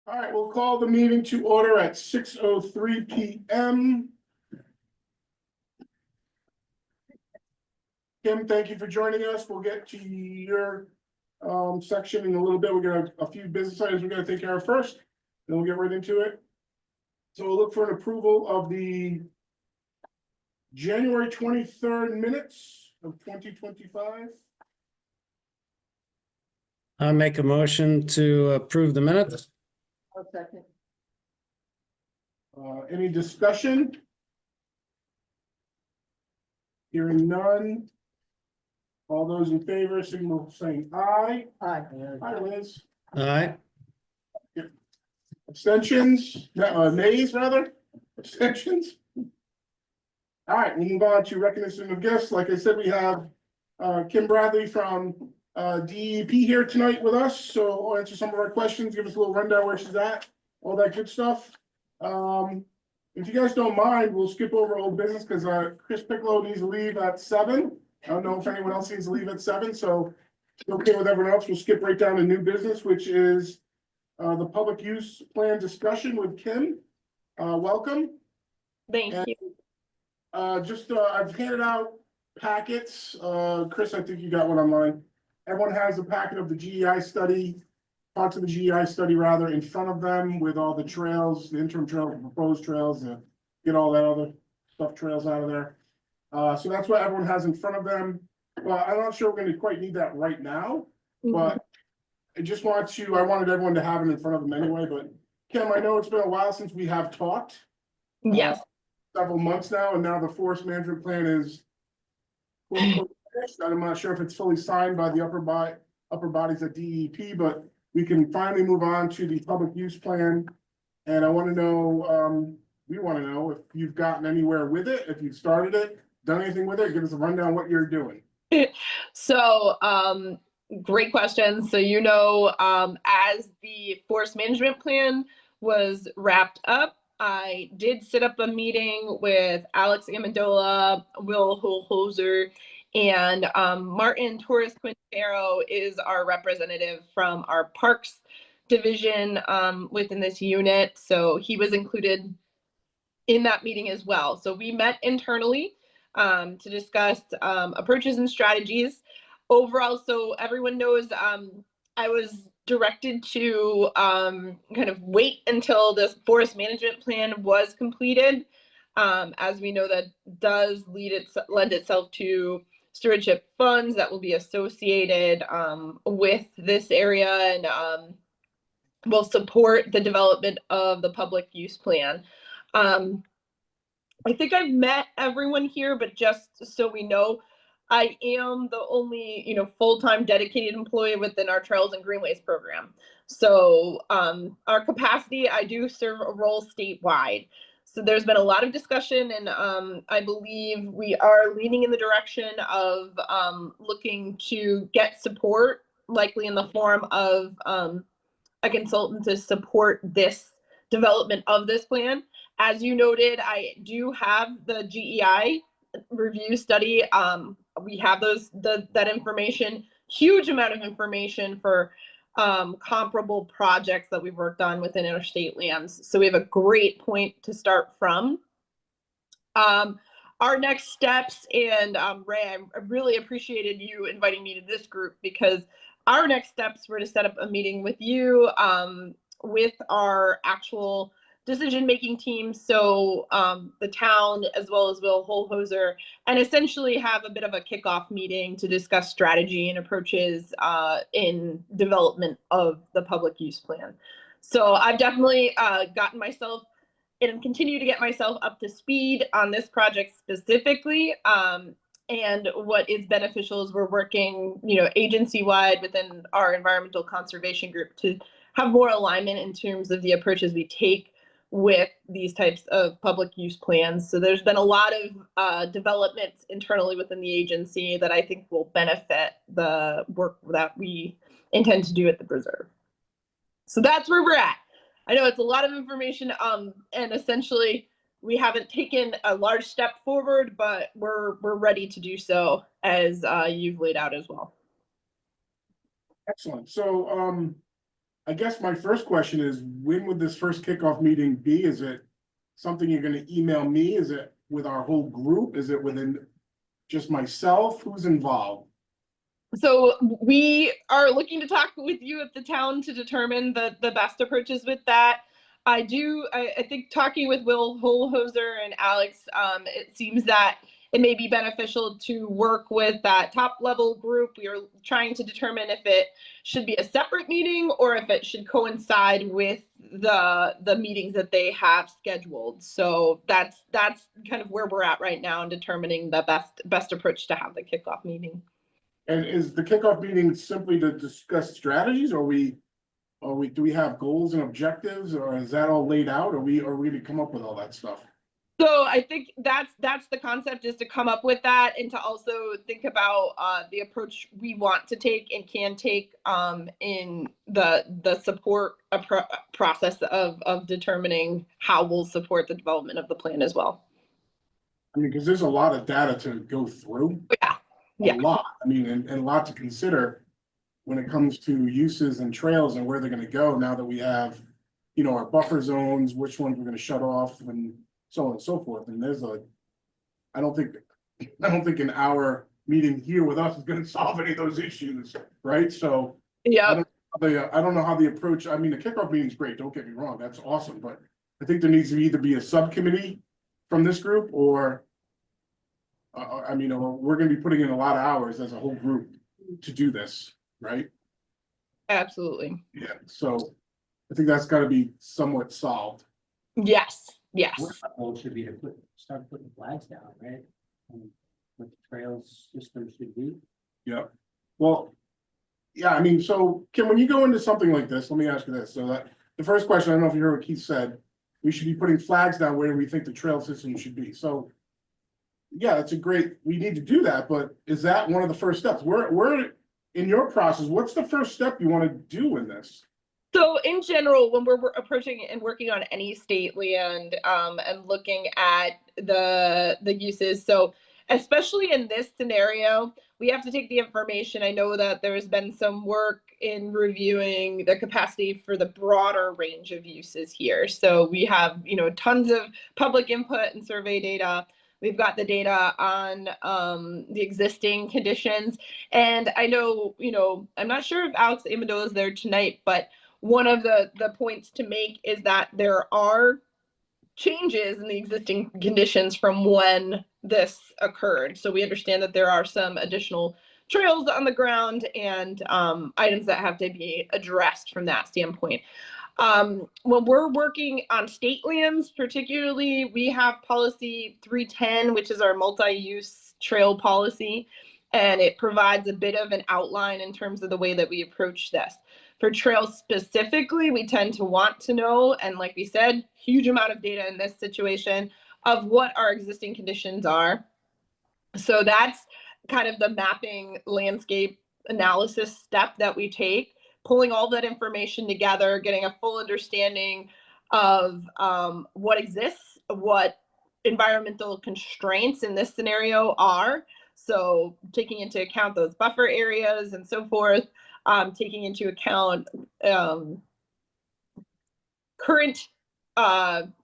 All right, we'll call the meeting to order at 6:03 p.m. Kim, thank you for joining us. We'll get to your section in a little bit. We're gonna a few business items we're gonna take care of first, then we'll get right into it. So we'll look for an approval of the January 23rd minutes of 2025. I'll make a motion to approve the minutes. I'll second. Any discussion? Hearing none. All those in favor, signal saying aye. Aye. Aye, Liz. Aye. Abstentions? Nays, rather? Abstentions? All right, we'll move on to recognition of guests. Like I said, we have Kim Bradley from DEP here tonight with us. So I'll answer some of our questions, give us a little rundown where she's at, all that good stuff. If you guys don't mind, we'll skip over old business because Chris Piccolo needs to leave at 7. I don't know if anyone else needs to leave at 7, so if it's okay with everyone else, we'll skip right down to new business, which is the public use plan discussion with Kim. Welcome. Thank you. I've handed out packets. Chris, I think you got one online. Everyone has a packet of the GEI study, parts of the GEI study rather, in front of them with all the trails, the interim trails, the proposed trails, get all that other stuff trails out of there. So that's what everyone has in front of them. Well, I'm not sure we're going to quite need that right now, but I wanted everyone to have it in front of them anyway. But Kim, I know it's been a while since we have talked. Yes. Several months now, and now the forest management plan is finished. I'm not sure if it's fully signed by the upper bodies at DEP, but we can finally move on to the public use plan. And I want to know, we want to know if you've gotten anywhere with it, if you've started it, done anything with it, give us a rundown what you're doing. So, great question. So, as the forest management plan was wrapped up, I did set up a meeting with Alex Amendola, Will Holhoser, and Martin Torres Quintero is our representative from our parks division within this unit. So he was included in that meeting as well. So we met internally to discuss approaches and strategies overall. So everyone knows I was directed to kind of wait until this forest management plan was completed. As we know, that does lend itself to stewardship funds that will be associated with this area and will support the development of the public use plan. I think I've met everyone here, but just so we know, I am the only, full-time dedicated employee within our Trails and Greenways program. So our capacity, I do serve a role statewide. So there's been a lot of discussion, and I believe we are leaning in the direction of looking to get support, likely in the form of a consultant to support this development of this plan. As you noted, I do have the GEI review study. We have that information, huge amount of information for comparable projects that we've worked on within interstate lands. So we have a great point to start from. Our next steps, and Ray, I really appreciated you inviting me to this group, because our next steps were to set up a meeting with you, with our actual decision-making team, so the town as well as Will Holhoser, and essentially have a bit of a kickoff meeting to discuss strategy and approaches in development of the public use plan. So I've definitely gotten myself and continue to get myself up to speed on this project specifically. And what is beneficial is we're working, agency-wide within our environmental conservation group to have more alignment in terms of the approaches we take with these types of public use plans. So there's been a lot of developments internally within the agency that I think will benefit the work that we intend to do at the preserve. So that's where we're at. I know it's a lot of information, and essentially we haven't taken a large step forward, but we're ready to do so as you've laid out as well. Excellent. So I guess my first question is, when would this first kickoff meeting be? Is it something you're gonna email me? Is it with our whole group? Is it within just myself? Who's involved? So we are looking to talk with you at the town to determine the best approaches with that. I think talking with Will Holhoser and Alex, it seems that it may be beneficial to work with that top level group. We are trying to determine if it should be a separate meeting or if it should coincide with the meetings that they have scheduled. So that's kind of where we're at right now in determining the best approach to have the kickoff meeting. And is the kickoff meeting simply to discuss strategies, or do we have goals and objectives, or is that all laid out? Are we to come up with all that stuff? So I think that's the concept, is to come up with that and to also think about the approach we want to take and can take in the support process of determining how we'll support the development of the plan as well. I mean, because there's a lot of data to go through. Yeah. A lot. I mean, and a lot to consider when it comes to uses and trails and where they're gonna go now that we have, you know, our buffer zones, which ones we're gonna shut off and so on and so forth. And there's I don't think an hour meeting here with us is gonna solve any of those issues, right? So Yeah. I don't know how the approach, I mean, the kickoff meeting is great, don't get me wrong, that's awesome, but I think there needs to either be a subcommittee from this group or I mean, we're gonna be putting in a lot of hours as a whole group to do this, right? Absolutely. Yeah, so I think that's gotta be somewhat solved. Yes. Our goal should be to start putting flags down, right? And what the trails system should be. Yeah, well, yeah, I mean, so Kim, when you go into something like this, let me ask you this. So that the first question, I don't know if you heard what Keith said, we should be putting flags down where we think the trail system should be. So yeah, that's we need to do that, but is that one of the first steps? We're in your process, what's the first step you want to do in this? So in general, when we're approaching and working on any state land and looking at the uses, so especially in this scenario, we have to take the information. I know that there's been some work in reviewing the capacity for the broader range of uses here. So we have, tons of public input and survey data. We've got the data on the existing conditions. And I know, I'm not sure if Alex Amendola is there tonight, but one of the points to make is that there are changes in the existing conditions from when this occurred. So we understand that there are some additional trails on the ground and items that have to be addressed from that standpoint. When we're working on state lands, particularly, we have policy 310, which is our multi-use trail policy, and it provides a bit of an outline in terms of the way that we approach this. For trails specifically, we tend to want to know, and like we said, huge amount of data in this situation of what our existing conditions are. So that's kind of the mapping landscape analysis step that we take, pulling all that information together, getting a full understanding of what exists, what environmental constraints in this scenario are. So taking into account those buffer areas and so forth, taking into account current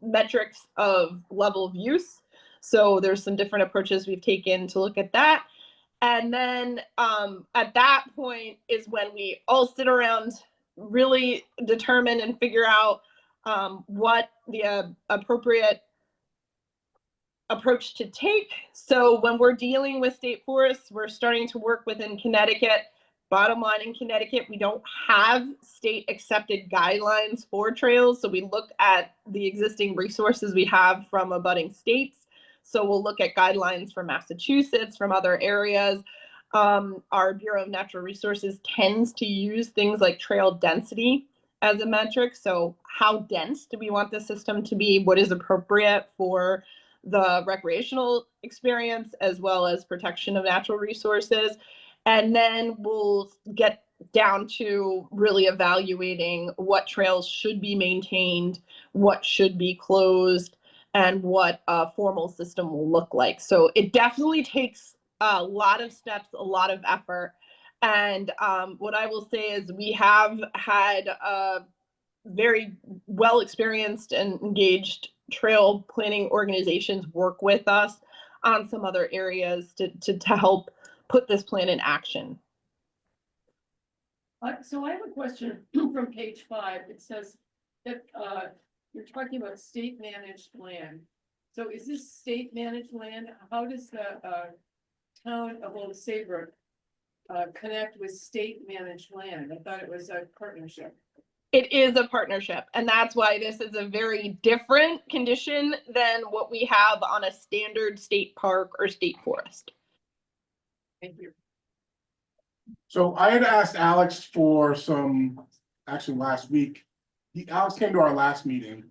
metrics of level of use. So there's some different approaches we've taken to look at that. And then at that point is when we all sit around, really determine and figure out what the appropriate approach to take. So when we're dealing with state forests, we're starting to work within Connecticut. Bottom line, in Connecticut, we don't have state accepted guidelines for trails. So we look at the existing resources we have from abutting states. So we'll look at guidelines from Massachusetts, from other areas. Our Bureau of Natural Resources tends to use things like trail density as a metric. So how dense do we want the system to be? What is appropriate for the recreational experience as well as protection of natural resources? And then we'll get down to really evaluating what trails should be maintained, what should be closed, and what a formal system will look like. So it definitely takes a lot of steps, a lot of effort. And what I will say is we have had very well experienced and engaged trail planning organizations work with us on some other areas to help put this plan in action. So I have a question from page 5. It says that you're talking about state managed land. So is this state managed land? How does the town of Old Saybrook connect with state managed land? I thought it was a partnership. It is a partnership, and that's why this is a very different condition than what we have on a standard state park or state forest. Thank you. So I had asked Alex for actually last week. Alex came to our last meeting.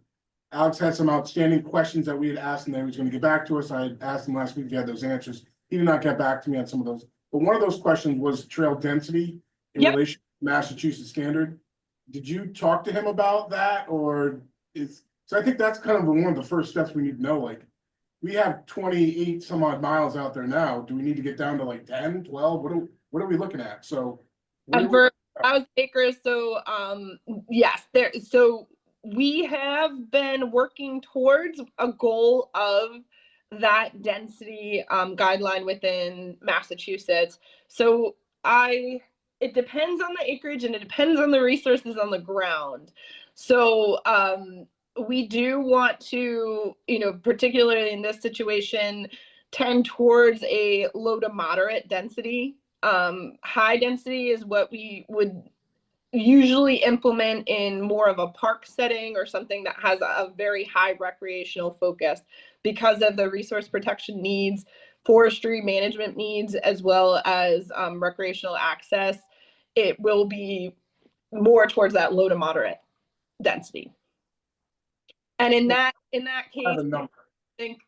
Alex had some outstanding questions that we had asked and they was gonna get back to us. I had asked him last week if he had those answers. He did not get back to me on some of those. But one of those questions was trail density in Yep. relation to Massachusetts standard. Did you talk to him about that or so I think that's kind of one of the first steps we need to know, like, we have 28 some odd miles out there now. Do we need to get down to like 10, 12? What are we looking at? So. For 1,000 acres, so yes, so we have been working towards a goal of that density guideline within Massachusetts. So it depends on the acreage and it depends on the resources on the ground. So we do want to, particularly in this situation, tend towards a low to moderate density. High density is what we would usually implement in more of a park setting or something that has a very high recreational focus because of the resource protection needs, forestry management needs, as well as recreational access. It will be more towards that low to moderate density. And in that case, I think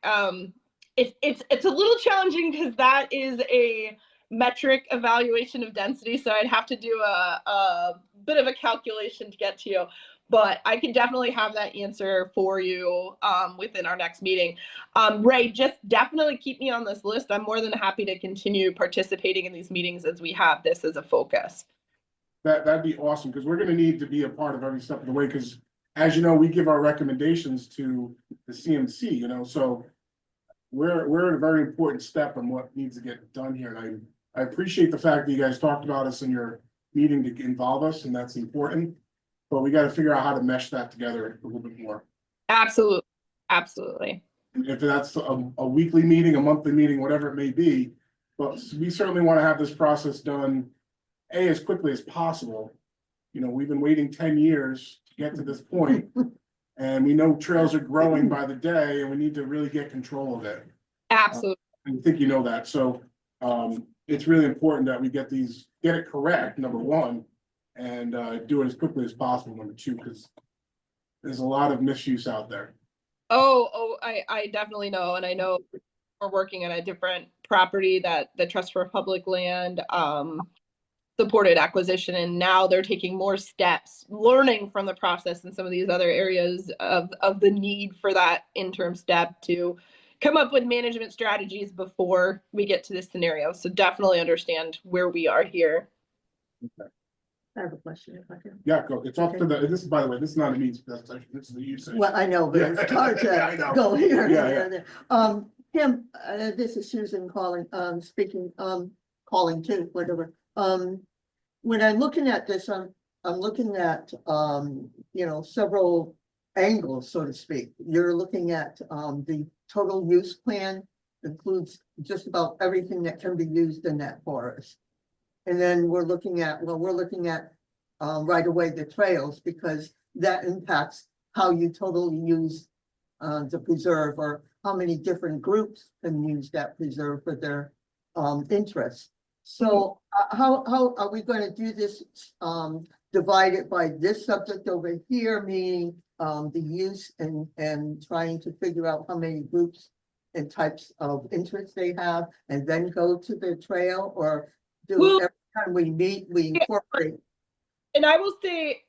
it's a little challenging because that is a metric evaluation of density. So I'd have to do a bit of a calculation to get to you, but I can definitely have that answer for you within our next meeting. Ray, just definitely keep me on this list. I'm more than happy to continue participating in these meetings as we have this as a focus. That'd be awesome, because we're gonna need to be a part of every step of the way, because as you know, we give our recommendations to the CMC, so we're at a very important step on what needs to get done here. And I appreciate the fact that you guys talked about us in your meeting to involve us, and that's important. But we got to figure out how to mesh that together a little bit more. Absolutely. Absolutely. If that's a weekly meeting, a monthly meeting, whatever it may be, but we certainly want to have this process done as quickly as possible. We've been waiting 10 years to get to this point, and we know trails are growing by the day, and we need to really get control of it. Absolutely. I think you know that. So it's really important that we get it correct, number one, and do it as quickly as possible, number two, because there's a lot of misuse out there. I definitely know, and I know we're working on a different property that the Trust for Public Land supported acquisition, and now they're taking more steps, learning from the process in some of these other areas of the need for that interim step to come up with management strategies before we get to this scenario. So definitely understand where we are here. Okay. I have a question if I can. Yeah, go. It's off to this is, by the way, this is not a means presentation. This is the usage. Well, I know, but Yeah. it's hard Yeah, I to know. go here. Yeah, here, there. Kim, this is Susan calling, speaking, calling too, whatever. When I'm looking at this, I'm looking at, several angles, so to speak. You're looking at, the total use plan includes just about everything that can be used in that forest. And then we're looking at right away the trails, because that impacts how you totally use the preserve, or how many different groups can use that preserve for their interests. So how are we going to do this? Divide it by this subject over here, meaning the use and trying to figure out how many groups and types of interests they have, and then go to the trail, or do every time we meet, we incorporate. And I will say,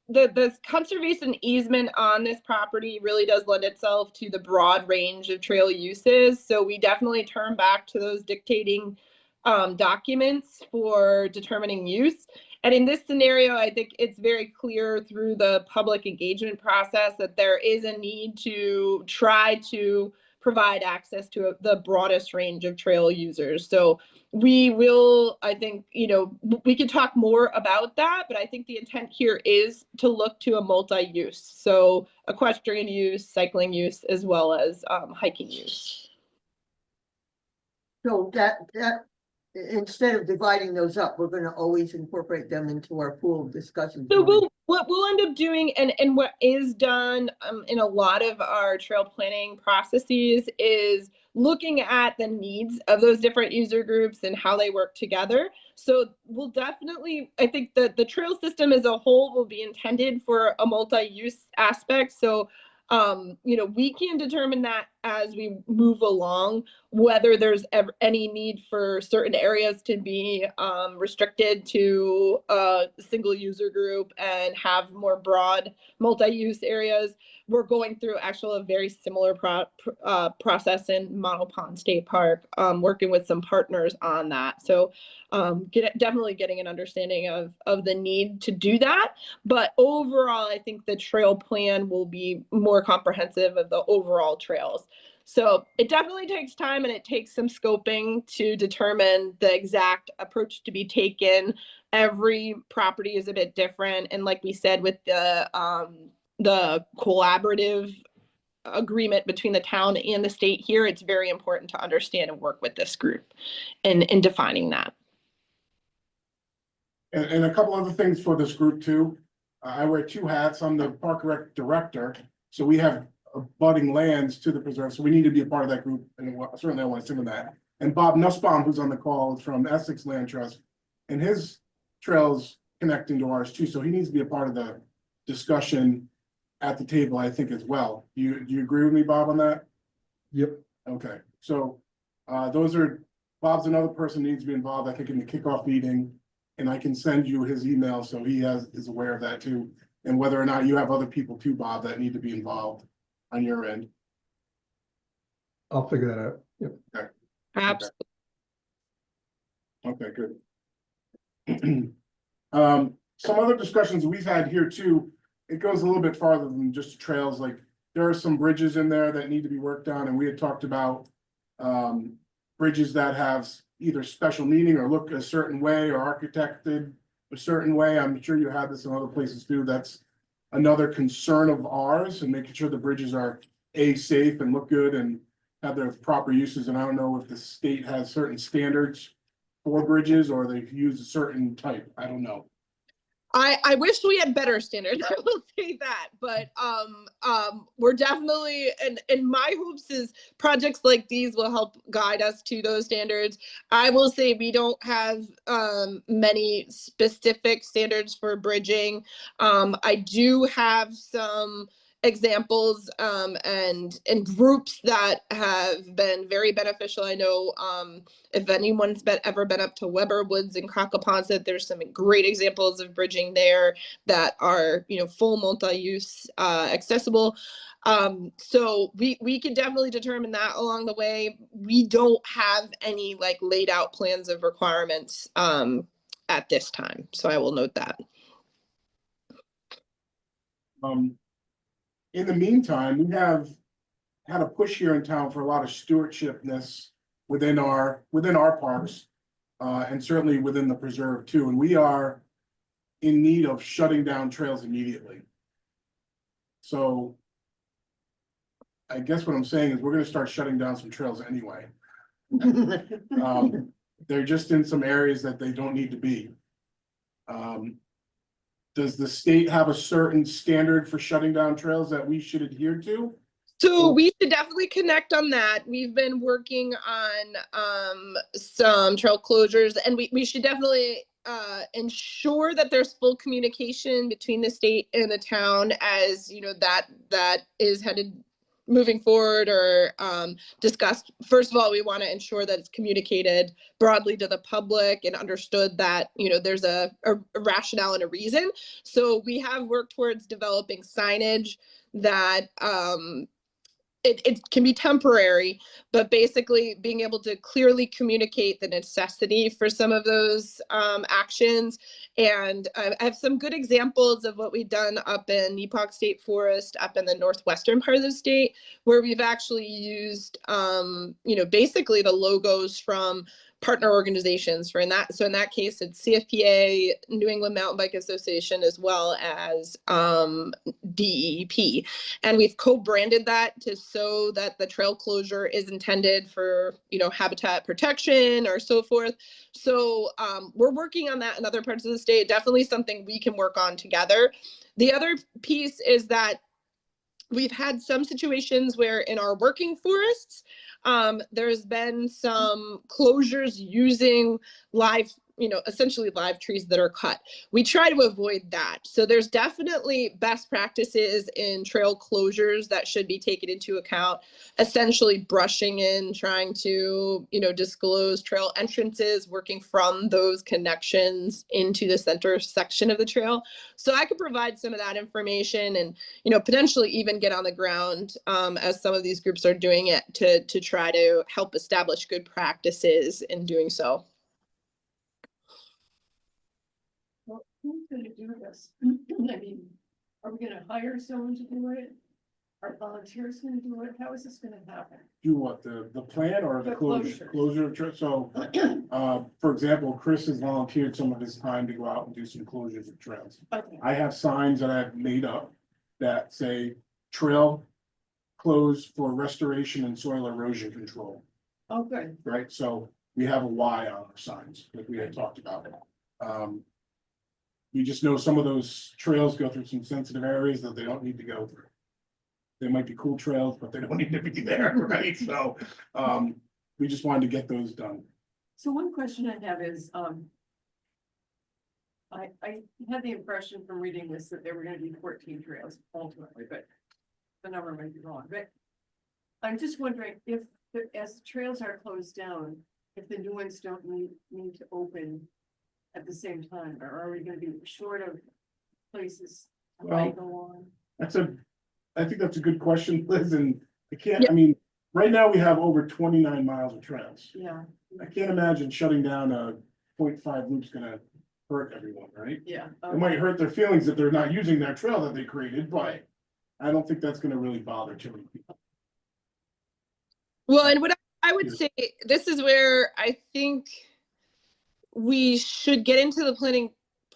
the conservation easement on this property really does lend itself to the broad range of trail uses. So we definitely turn back to those dictating documents for determining use. And in this scenario, I think it's very clear through the public engagement process that there is a need to try to provide access to the broadest range of trail users. So we will, I think, we can talk more about that, but I think the intent here is to look to a multi-use. So equestrian use, cycling use, as well as hiking use. So that, instead of dividing those up, we're gonna always incorporate them into our pool of discussions. So what we'll end up doing, and what is done in a lot of our trail planning processes, is looking at the needs of those different user groups and how they work together. So we'll definitely, I think that the trail system as a whole will be intended for a multi-use aspect. So we can determine that as we move along, whether there's ever any need for certain areas to be restricted to a single user group and have more broad multi-use areas. We're going through a very similar process in Mono Pond State Park, working with some partners on that. So definitely getting an understanding of the need to do that. But overall, I think the trail plan will be more comprehensive of the overall trails. So it definitely takes time, and it takes some scoping to determine the exact approach to be taken. Every property is a bit different. And like we said, with the collaborative agreement between the town and the state here, it's very important to understand and work with this group in defining that. And a couple other things for this group too. I wear two hats. I'm the park rec director, so we have abutting lands to the preserve, so we need to be a part of that group, and certainly I want to sing on that. And Bob Nussbaum, who's on the call, is from Essex Land Trust, and his trails connecting to ours too, so he needs to be a part of the discussion at the table, I think, as well. Do you agree with me, Bob, on that? Yep. Okay, so Bob's another person who needs to be involved, I think, in the kickoff meeting, and I can send you his email so he is aware of that too, and whether or not you have other people too, Bob, that need to be involved on your end. I'll figure that out. Yep. Okay. Absolutely. Okay, good. Some other discussions we've had here too, it goes a little bit farther than just trails. Like there are some bridges in there that need to be worked on, and we had talked about bridges that have either special meaning or look a certain way or architected a certain way. I'm sure you had this in other places too. That's another concern of ours, and making sure the bridges are safe and look good and have their proper uses. And I don't know if the state has certain standards for bridges or they've used a certain type. I don't know. I wish we had better standards. I will say that, but we're definitely, and my hopes is projects like these will help guide us to those standards. I will say we don't have many specific standards for bridging. I do have some examples and groups that have been very beneficial. I know if anyone's ever been up to Weber Woods in Cockaponset, there's some great examples of bridging there that are full multi-use accessible. So we can definitely determine that along the way. We don't have any like laid out plans of requirements at this time, so I will note that. In the meantime, we have had a push here in town for a lot of stewardshipness within our parks, and certainly within the preserve too. And we are in need of shutting down trails immediately. So I guess what I'm saying is we're going to start shutting down some trails anyway. They're just in some areas that they don't need to be. Does the state have a certain standard for shutting down trails that we should adhere to? So we should definitely connect on that. We've been working on some trail closures, and we should definitely ensure that there's full communication between the state and the town as that is headed moving forward or discussed. First of all, we want to ensure that it's communicated broadly to the public and understood that there's a rationale and a reason. So we have worked towards developing signage that it can be temporary, but basically being able to clearly communicate the necessity for some of those actions. And I have some good examples of what we've done up in Nepal State Forest, up in the northwestern part of the state, where we've actually used, basically the logos from partner organizations for in that. So in that case, it's CFPA, New England Mountain Bike Association, as well as DEP. And we've co-branded that to show that the trail closure is intended for, habitat protection or so forth. So we're working on that in other parts of the state. Definitely something we can work on together. The other piece is that we've had some situations where in our working forests, there's been some closures using live, essentially live trees that are cut. We try to avoid that. So there's definitely best practices in trail closures that should be taken into account, essentially brushing in, trying to, disclose trail entrances, working from those connections into the center section of the trail. So I could provide some of that information and, potentially even get on the ground as some of these groups are doing it to try to help establish good practices in doing so. Well, who's gonna do this? I mean, are we gonna hire someone to do it? Are volunteers gonna do it? How is this gonna happen? Do what, the plan or the The closure? closures. Closure, so, for example, Chris has volunteered some of his time to go out and do some closures of trails. Okay, I have signs that I've made up that say trail closed for restoration and soil erosion control, oh, good. right? So we have a Y on our signs, like we had talked about. We just know some of those trails go through some sensitive areas that they don't need to go through. They might be cool trails, but they don't need to be there, right? So, we just wanted to get those done. So one question I have is, I had the impression from reading this that there were gonna be 14 trails ultimately, but the number might be wrong, but I'm just wondering if, as the trails are closed down, if the new ones don't need to open at the same time, or are we gonna be short of places to Well, go on? I think that's a good question, Liz, and I mean, right now we have over 29 miles of trails. Yeah, I can't imagine shutting down a 0.5 loop's gonna hurt everyone, right? yeah. It might hurt their feelings that they're not using that trail that they created, but I don't think that's gonna really bother too many people. Well, and what I would say, this is where I think we should get into the planning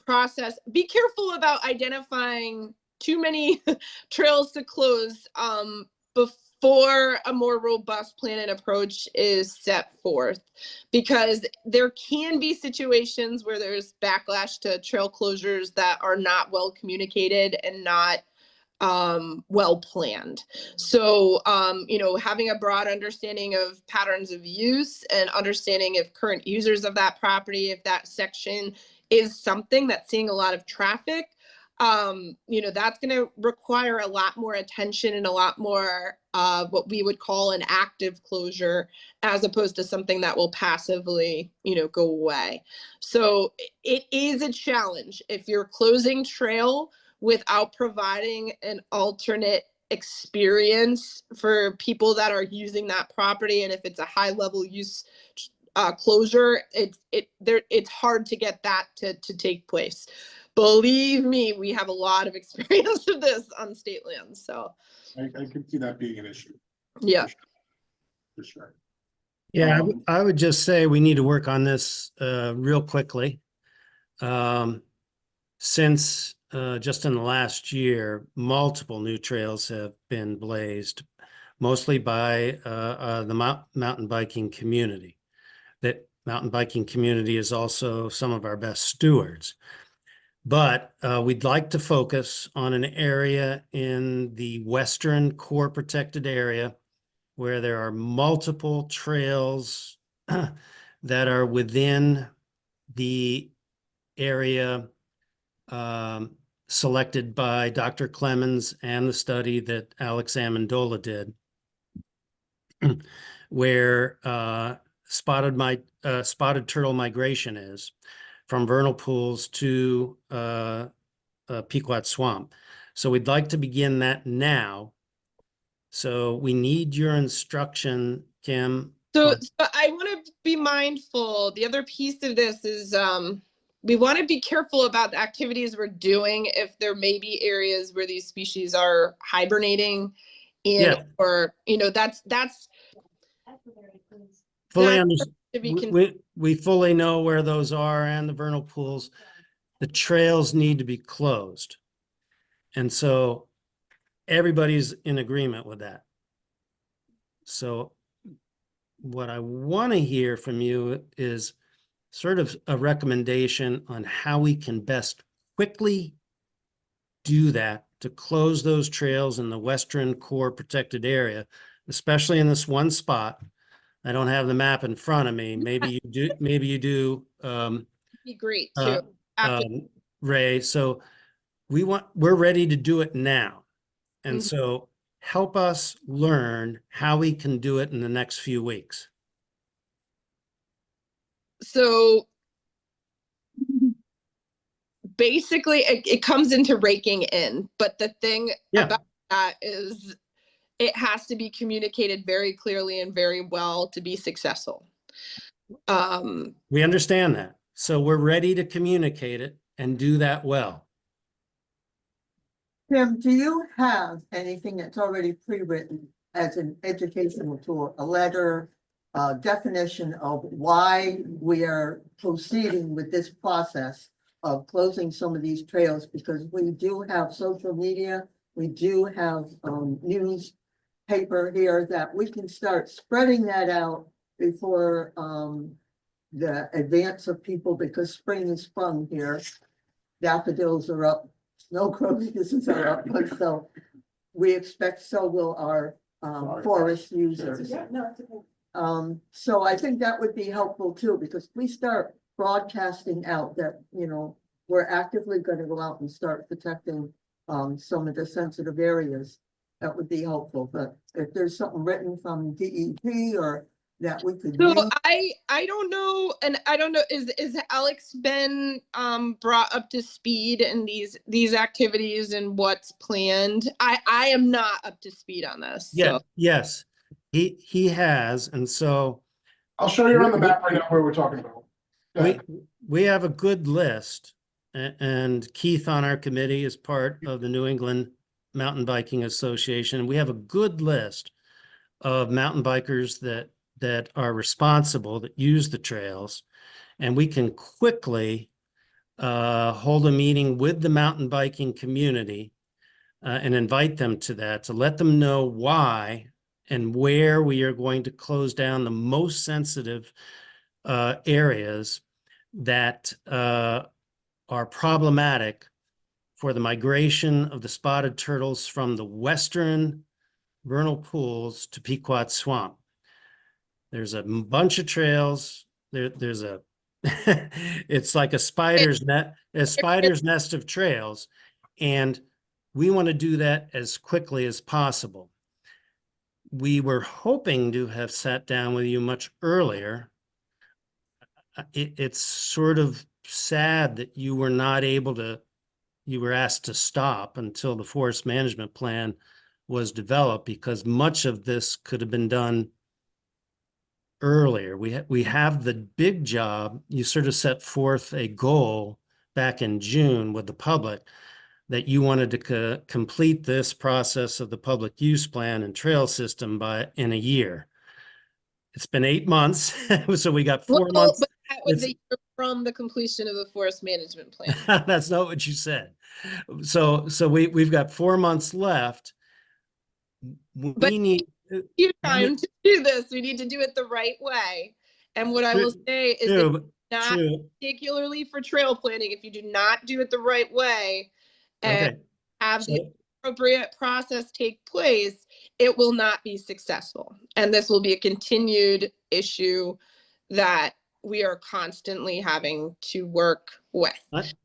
process. Be careful about identifying too many trails to close before a more robust plan and approach is set forth, because there can be situations where there's backlash to trail closures that are not well communicated and not well planned. So having a broad understanding of patterns of use and understanding if current users of that property, if that section is something that's seeing a lot of traffic, that's going to require a lot more attention and a lot more what we would call an active closure, as opposed to something that will passively go away. So it is a challenge if you're closing trail without providing an alternate experience for people that are using that property. And if it's a high level use closure, it's hard to get that to take place. Believe me, we have a lot of experience of this on state lands. So I can see that being an issue. yeah. For sure. Yeah, I would just say we need to work on this real quickly. Since just in the last year, multiple new trails have been blazed, mostly by the mountain biking community. That mountain biking community is also some of our best stewards. But we'd like to focus on an area in the western core protected area where there are multiple trails that are within the area selected by Dr. Clemens and the study that Alex Amendola did, where spotted turtle migration is from vernal pools to Pequot Swamp. So we'd like to begin that now So we need your instruction, Kim. So, on- so I want to be mindful. The other piece of this is we want to be careful about the activities we're doing if there may be areas where these species are hibernating Yeah. or, you know, that's Fully That's understand. to be We fully know where those are and the vernal pools. The trails need to be closed. And so everybody's in agreement with that. So what I want to hear from you is sort of a recommendation on how we can best quickly do that to close those trails in the western core protected area, especially in this one spot. I don't have the map in front of me. Maybe you do, be great too. After, Ray. So we're ready to do it now. And so help us learn how we can do it in the next few weeks. so basically it comes into raking in, but the thing about that is it has to be communicated very clearly and very well to be successful. We understand that. So we're ready to communicate it and do that well. Tim, do you have anything that's already pre-written as an educational tool, a letter, definition of why we are proceeding with this process of closing some of these trails? Because we do have social media, we do have newspaper here that we can start spreading that out before the advance of people, because spring is sprung here. Daffodils are up, snow crocuses are up, but so we expect so will our forest users. So I think that would be helpful too, because we start broadcasting out that, you know, we're actively going to go out and start protecting some of the sensitive areas. That would be helpful, but if there's something written from DEP or that we could So use. I don't know, and I don't know, is Alex been brought up to speed in these activities and what's planned? I am not up to speed on this. Yeah, So. yes, he has. And so I'll show you on the map right now where we're talking about. Go ahead. we have a good list, and Keith on our committee is part of the New England Mountain Biking Association. We have a good list of mountain bikers that are responsible, that use the trails, and we can quickly hold a meeting with the mountain biking community and invite them to that, to let them know why and where we are going to close down the most sensitive areas that are problematic for the migration of the spotted turtles from the western vernal pools to Pequot Swamp. There's a bunch of trails. There's a, it's like a spider's nest of trails. And we want to do that as quickly as possible. We were hoping to have sat down with you much earlier. It's sort of sad that you were not able to, you were asked to stop until the forest management plan was developed, because much of this could have been done earlier. We have the big job. You sort of set forth a goal back in June with the public that you wanted to complete this process of the public use plan and trail system in a year. It's been 8 months, so we got 4 months. But that was a year from the completion of the forest management plan. That's not what you said. So we've got 4 months left. But We need time to do this. We need to do it the right way. And what I will say is that not particularly for trail planning, if you do not do it the right way and have the appropriate process take place, it will not be successful. And this will be a continued issue that we are constantly having to work with.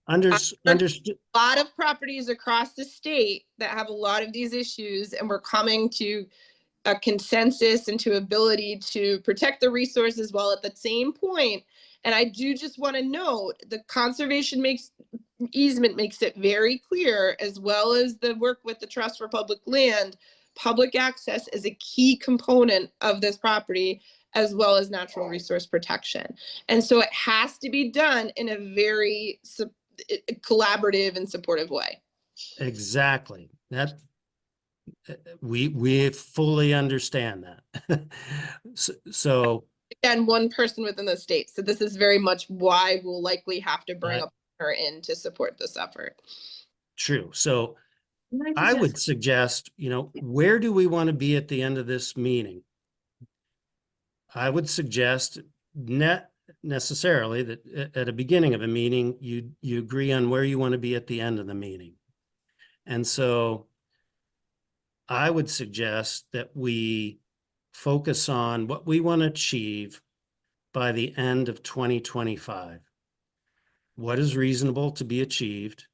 Understood. A lot of properties across the state that have a lot of these issues, and we're coming to a consensus and to ability to protect the resources while at the same point. And I do just want to note the conservation easement makes it very clear, as well as the work with the Trust for Public Land. public access is a key component of this property, as well as natural resource protection. And so it has to be done in a very collaborative and supportive way. Exactly. That we fully understand that. So And one person within the state. So this is very much why we'll likely have to bring Right. a partner in to support this effort. true. So Can I would suggest- suggest, where do we want to be at the end of this meeting? I would suggest not necessarily that at the beginning of a meeting, you agree on where you want to be at the end of the meeting. And so I would suggest that we focus on what we want to achieve by the end of 2025. What is reasonable to be achieved?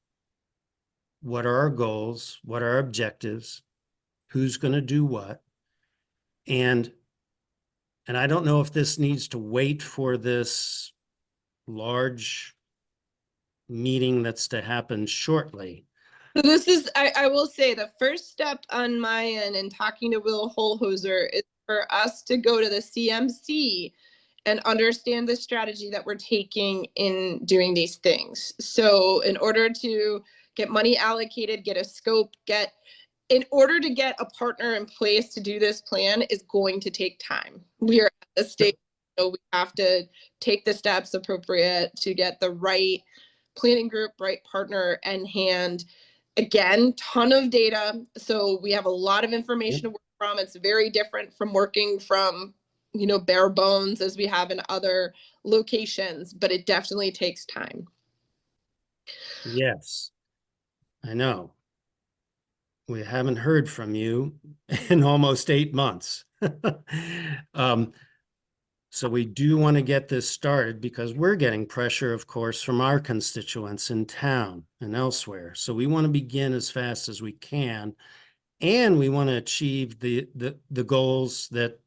What are our goals? What are our objectives? Who's going to do what? And I don't know if this needs to wait for this large meeting that's to happen shortly. So this is, I will say, the first step on my end in talking to Will Holhoser is for us to go to the CMC and understand the strategy that we're taking in doing these things. So in order to get money allocated, get a scope, in order to get a partner in place to do this plan is going to take time. We are at the stage, so we have to take the steps appropriate to get the right planning group, right partner in hand. Again, ton of data. So we have a lot of information to work from. It's very different from working from, bare bones as we have in other locations, but it definitely takes time. Yes, I know. We haven't heard from you in almost 8 months. So we do want to get this started because we're getting pressure, of course, from our constituents in town and elsewhere. So we want to begin as fast as we can, and we want to achieve the goals that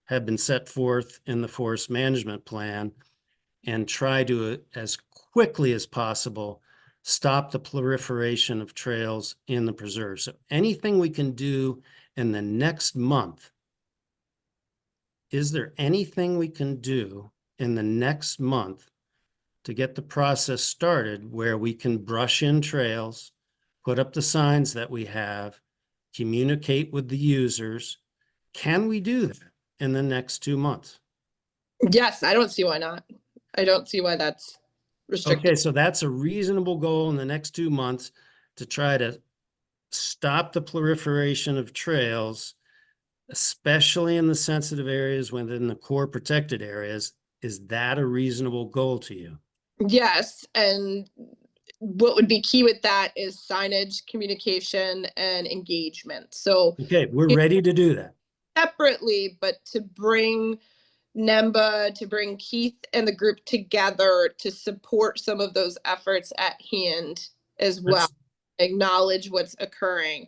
have been set forth in the forest management plan and try to, as quickly as possible, stop the proliferation of trails in the preserve. So anything we can do in the next month, is there anything we can do in the next month to get the process started where we can brush in trails, put up the signs that we have, communicate with the users? Can we do that in the next 2 months? Yes, I don't see why not. I don't see why that's restricted. Okay, so that's a reasonable goal in the next 2 months to try to stop the proliferation of trails, especially in the sensitive areas within the core protected areas. Is that a reasonable goal to you? Yes, and what would be key with that is signage, communication, and engagement. So Okay, we're ready to do that. separately, but to bring NEMBA, to bring Keith and the group together to support some of those efforts at hand as well, Let's- acknowledge what's occurring.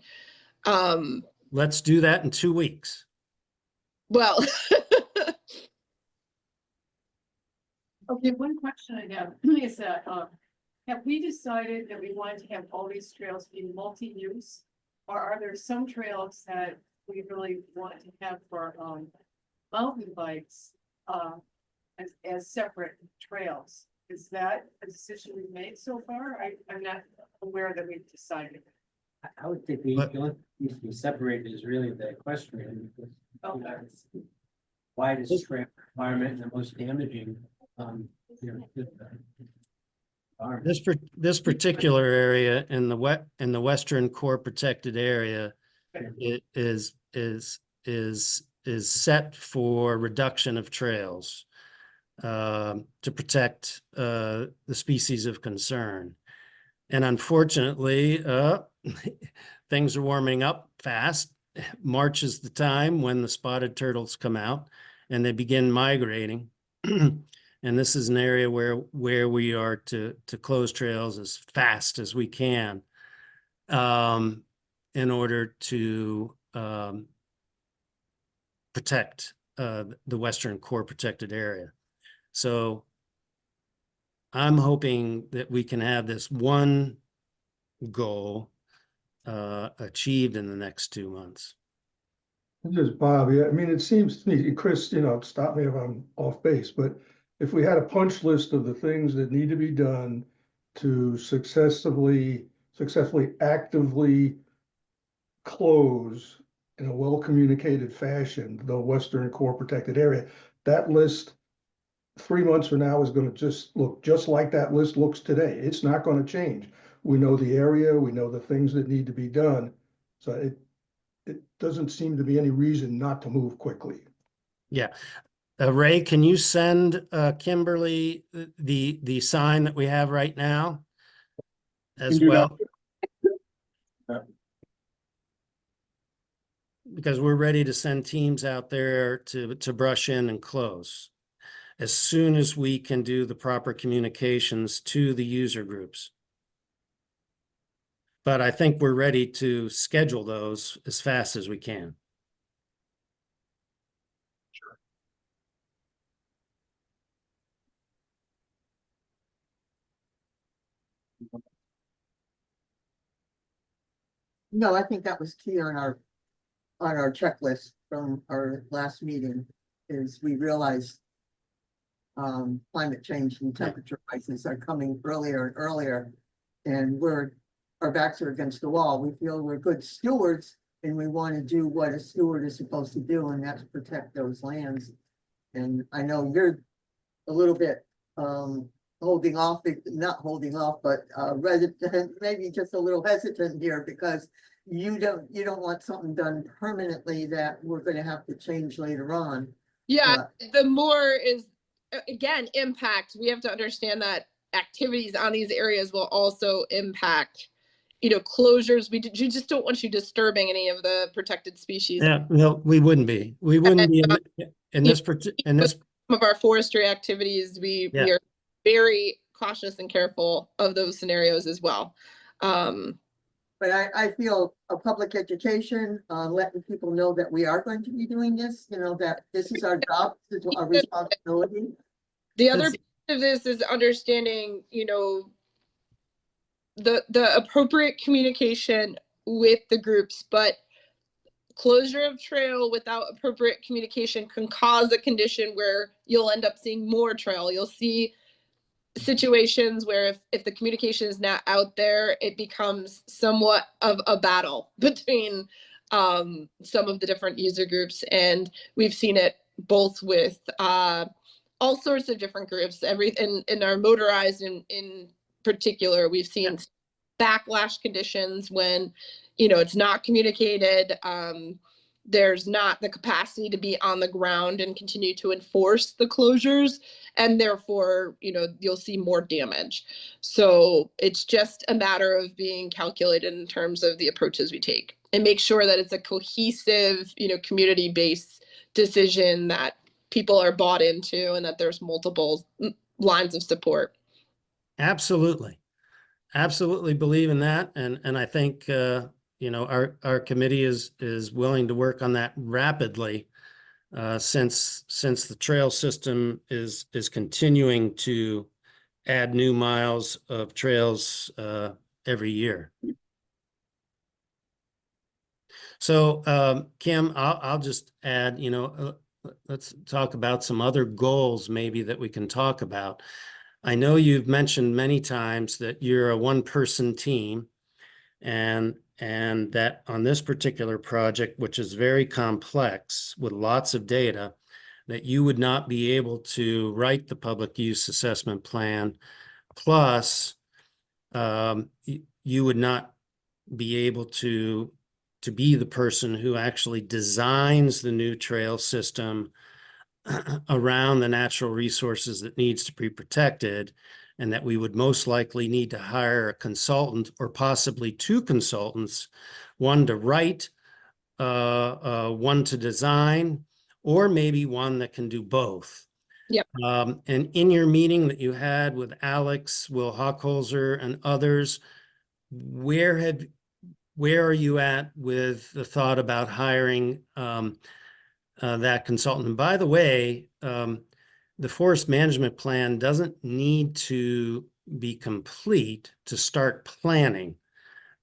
Let's do that in 2 weeks. Well, Okay, one question I have is that, have we decided that we want to have all these trails be multi-use? Or are there some trails that we really want to have for, mountain bikes, as separate trails? Is that a decision we've made so far? I'm not aware that we've decided. I would think the only needs to be separated is really the equestrian. Widest trail environment and the most damaging, environment. This particular area in the western core protected area, it is set for reduction of trails to protect the species of concern. And unfortunately, things are warming up fast. March is the time when the spotted turtles come out and they begin migrating. And this is an area where we are to close trails as fast as we can in order to protect the western core protected area. So I'm hoping that we can have this one goal achieved in the next 2 months. Just Bob, yeah, I mean, it seems to me, Chris, stop me if I'm off base, but if we had a punch list of the things that need to be done to successfully, actively close in a well-communicated fashion, the Western Core Protected Area, that list 3 months from now is gonna just look just like that list looks today. It's not gonna change. We know the area, we know the things that need to be done. So it doesn't seem to be any reason not to move quickly. Yeah. Ray, can you send Kimberly the sign that we have right now as do that. well? Because we're ready to send teams out there to brush in and close as soon as we can do the proper communications to the user groups. But I think we're ready to schedule those as fast as we can. No, I think that was key on our checklist from our last meeting, is we realized climate change and temperature rises are coming earlier and earlier. And our backs are against the wall. We feel we're good stewards and we want to do what a steward is supposed to do, and that's protect those lands. And I know you're a little bit holding off, not holding off, but resident, maybe just a little hesitant here, because you don't want something done permanently that we're going to have to change later on. Yeah, the more is, again, impact. We have to understand that activities on these areas will also impact, closures. We just don't want you disturbing any of the protected species. Yeah, no, we wouldn't be. We wouldn't be in this. Some of our forestry activities, we are very cautious and careful of those scenarios as well. But I feel a public education, letting people know that we are going to be doing this, that this is our job, this is our responsibility. The other piece of this is understanding, the appropriate communication with the groups, but closure of trail without appropriate communication can cause a condition where you'll end up seeing more trail. You'll see situations where if the communication is not out there, it becomes somewhat of a battle between some of the different user groups. And we've seen it both with all sorts of different groups, in our motorized in particular, we've seen backlash conditions when, it's not communicated. There's not the capacity to be on the ground and continue to enforce the closures, and therefore, you'll see more damage. So it's just a matter of being calculated in terms of the approaches we take, and make sure that it's a cohesive, community-based decision that people are bought into, and that there's multiple lines of support. Absolutely. Absolutely believe in that. And I think, our committee is willing to work on that rapidly, since the trail system is continuing to add new miles of trails every year. So Kim, I'll just add, let's talk about some other goals maybe that we can talk about. I know you've mentioned many times that you're a one-person team, and that on this particular project, which is very complex with lots of data, that you would not be able to write the public use assessment plan. Plus, you would not be able to be the person who actually designs the new trail system around the natural resources that needs to be protected, and that we would most likely need to hire a consultant or possibly two consultants, one to write, one to design, or maybe one that can do both. Yep. And in your meeting that you had with Alex, Will Hochholzer, and others, where are you at with the thought about hiring that consultant? And by the way, the forest management plan doesn't need to be complete to start planning.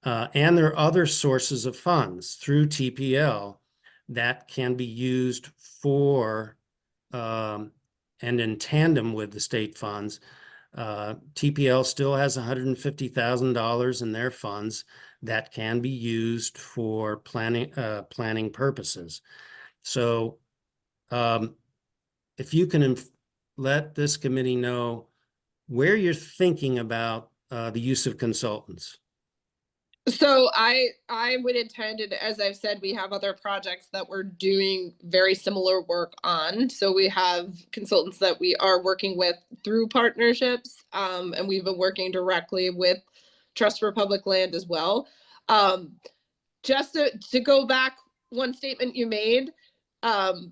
And there are other sources of funds through TPL that can be used for, and in tandem with the state funds. TPL still has $150,000 in their funds that can be used for planning purposes. So if you can let this committee know where you're thinking about the use of consultants. So I would intend, and as I've said, we have other projects that we're doing very similar work on. So we have consultants that we are working with through partnerships, and we've been working directly with Trust for Public Land as well. Just to go back one statement you made, Will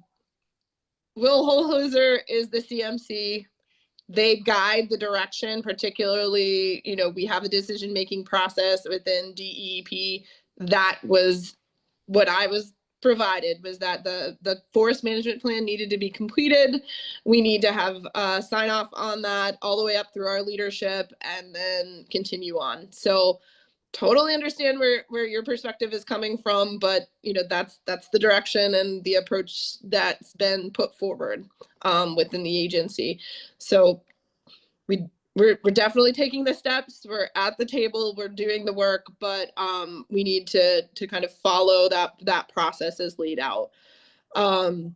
Holhoser is the CMC. They guide the direction, particularly, we have a decision-making process within DEP. That was what I was provided, was that the forest management plan needed to be completed. We need to have sign off on that all the way up through our leadership and then continue on. So totally understand where your perspective is coming from, but that's the direction and the approach that's been put forward within the agency. So we're definitely taking the steps. We're at the table, we're doing the work, but we need to kind of follow that process as laid out. I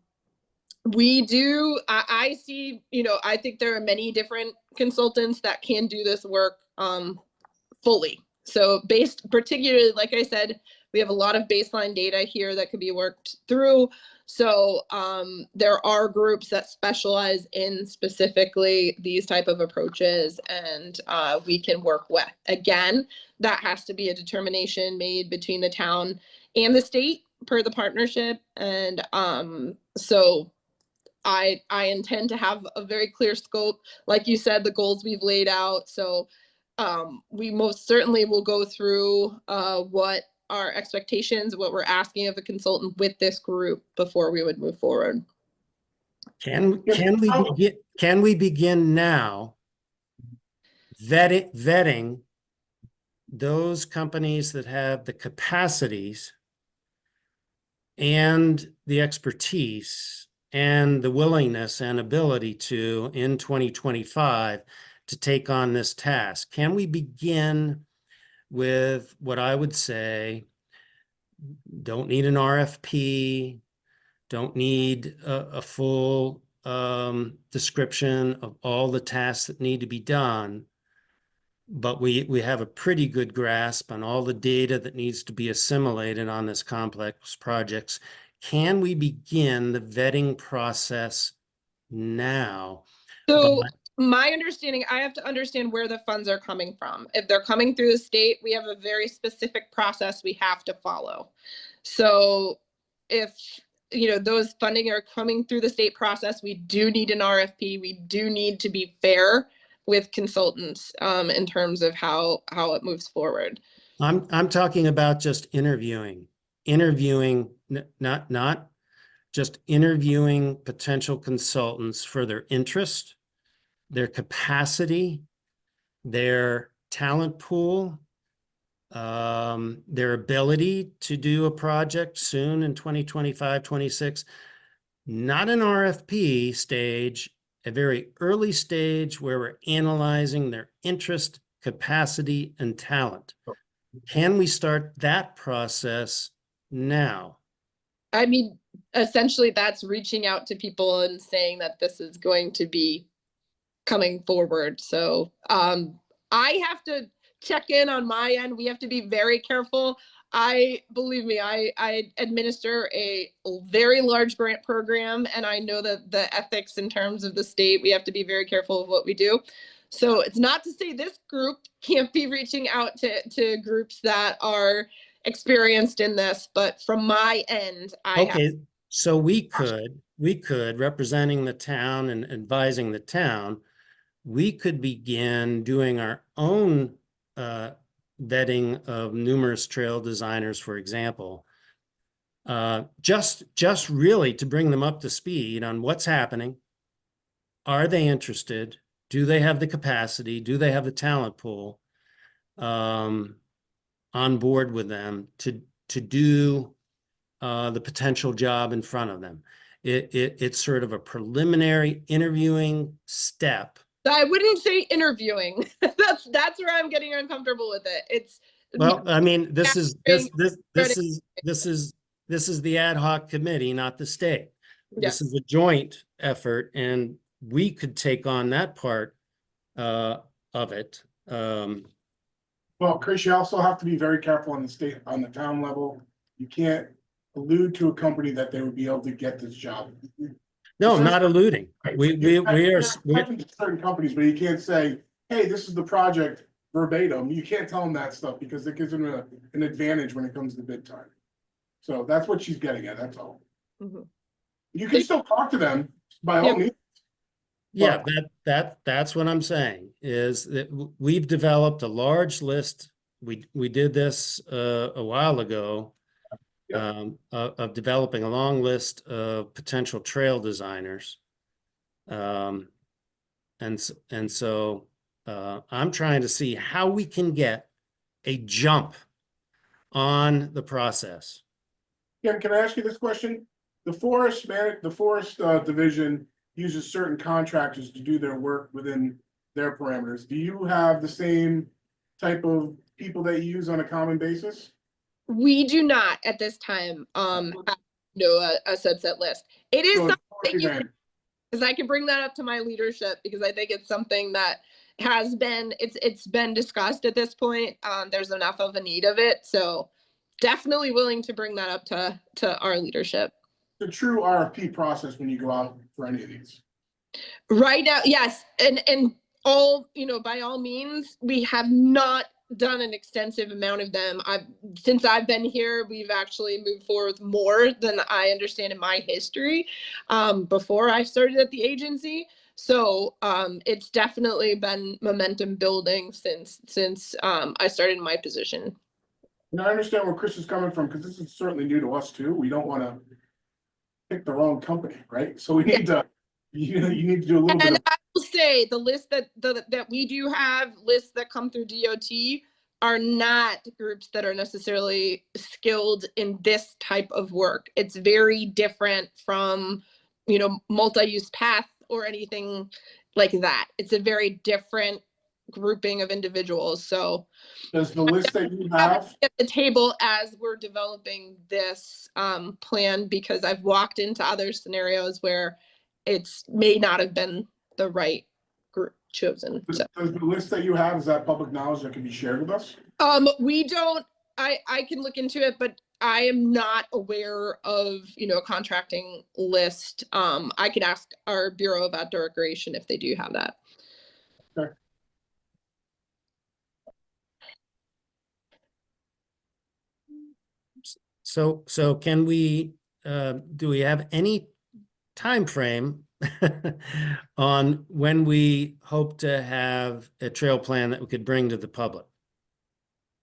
see, I think there are many different consultants that can do this work fully. So particularly, like I said, we have a lot of baseline data here that could be worked through. So there are groups that specialize in specifically these type of approaches, and we can work with. Again, that has to be a determination made between the town and the state per the partnership. And so I intend to have a very clear scope, like you said, the goals we've laid out. So we most certainly will go through what our expectations, what we're asking of a consultant with this group before we would move forward. Can we begin now vetting those companies that have the capacities and the expertise and the willingness and ability to, in 2025, to take on this task? Can we begin with what I would say, don't need an RFP, don't need a full description of all the tasks that need to be done, but we have a pretty good grasp on all the data that needs to be assimilated on this complex projects. Can we begin the vetting process now? So my understanding, I have to understand where the funds are coming from. If they're coming through the state, we have a very specific process we have to follow. So if those funding are coming through the state process, we do need an RFP. We do need to be fair with consultants in terms of how it moves forward. I'm talking about just interviewing, not just interviewing potential consultants for their interest, their capacity, their talent pool, their ability to do a project soon in 2025, 26, not an RFP stage, a very early stage where we're analyzing their interest, capacity, and talent. Can we start that process now? I mean, essentially that's reaching out to people and saying that this is going to be coming forward. So I have to check in on my end. We have to be very careful. Believe me, I administer a very large grant program, and I know that the ethics in terms of the state, we have to be very careful of what we do. So it's not to say this group can't be reaching out to groups that are experienced in this, but from my end, so we could, representing the town and advising the town, we could begin doing our own vetting of numerous trail designers, for example, just really to bring them up to speed on what's happening. Are they interested? Do they have the capacity? Do they have the talent pool on board with them to do the potential job in front of them. It's sort of a preliminary interviewing step. I wouldn't say interviewing. That's where I'm getting uncomfortable with it. It's Well, I mean, this is Ready. the ad hoc committee, not the state. This Yeah. is a joint effort, and we could take on that part of it. Well, Chris, you also have to be very careful on the town level. You can't allude to a company that they would be able to get this job. No, I'm not alluding. We are. Certain companies, but you can't say, hey, this is the project verbatim. You can't tell them that stuff because it gives them an advantage when it comes to bid time. So that's what she's getting at, that's all. Mhm. You can still talk to them by all Yep. means. Yeah, that's what I'm saying, is that we've developed a large list. We did this a while ago. Yeah. Of developing a long list of potential trail designers. And so I'm trying to see how we can get a jump on the process. Kim, can I ask you this question? The forest division uses certain contractors to do their work within their parameters. Do you have the same type of people that you use on a common basis? We do not at this time have, a subset list. It is So it's something you 40 grand. because I can bring that up to my leadership because I think it's something that has been it's been discussed at this point. There's enough of a need of it, so definitely willing to bring that up to our leadership. The true RFP process when you go out for any of these. Right now, yes, and all by all means, we have not done an extensive amount of them. Since I've been here, we've actually moved forward more than I understand in my history. Before I started at the agency, so it's definitely been momentum building since I started in my position. And I understand where Chris is coming from, because this is certainly new to us too. We don't want to pick the wrong company, right? So we need to, you need to do a little bit And of. I will say the list that we do have, lists that come through DOT, are not groups that are necessarily skilled in this type of work. It's very different from, multi-use path or anything like that. It's a very different grouping of individuals. So Does the list that you have, at the table as we're developing this plan, because I've walked into other scenarios where it's may not have been the right group chosen. So does the list that you have, is that public knowledge that can be shared with us? we don't, I can look into it, but I am not aware of, a contracting list. I could ask our Bureau of Outdoor Recreation if they do have that. Okay. So can we, do we have any time frame on when we hope to have a trail plan that we could bring to the public?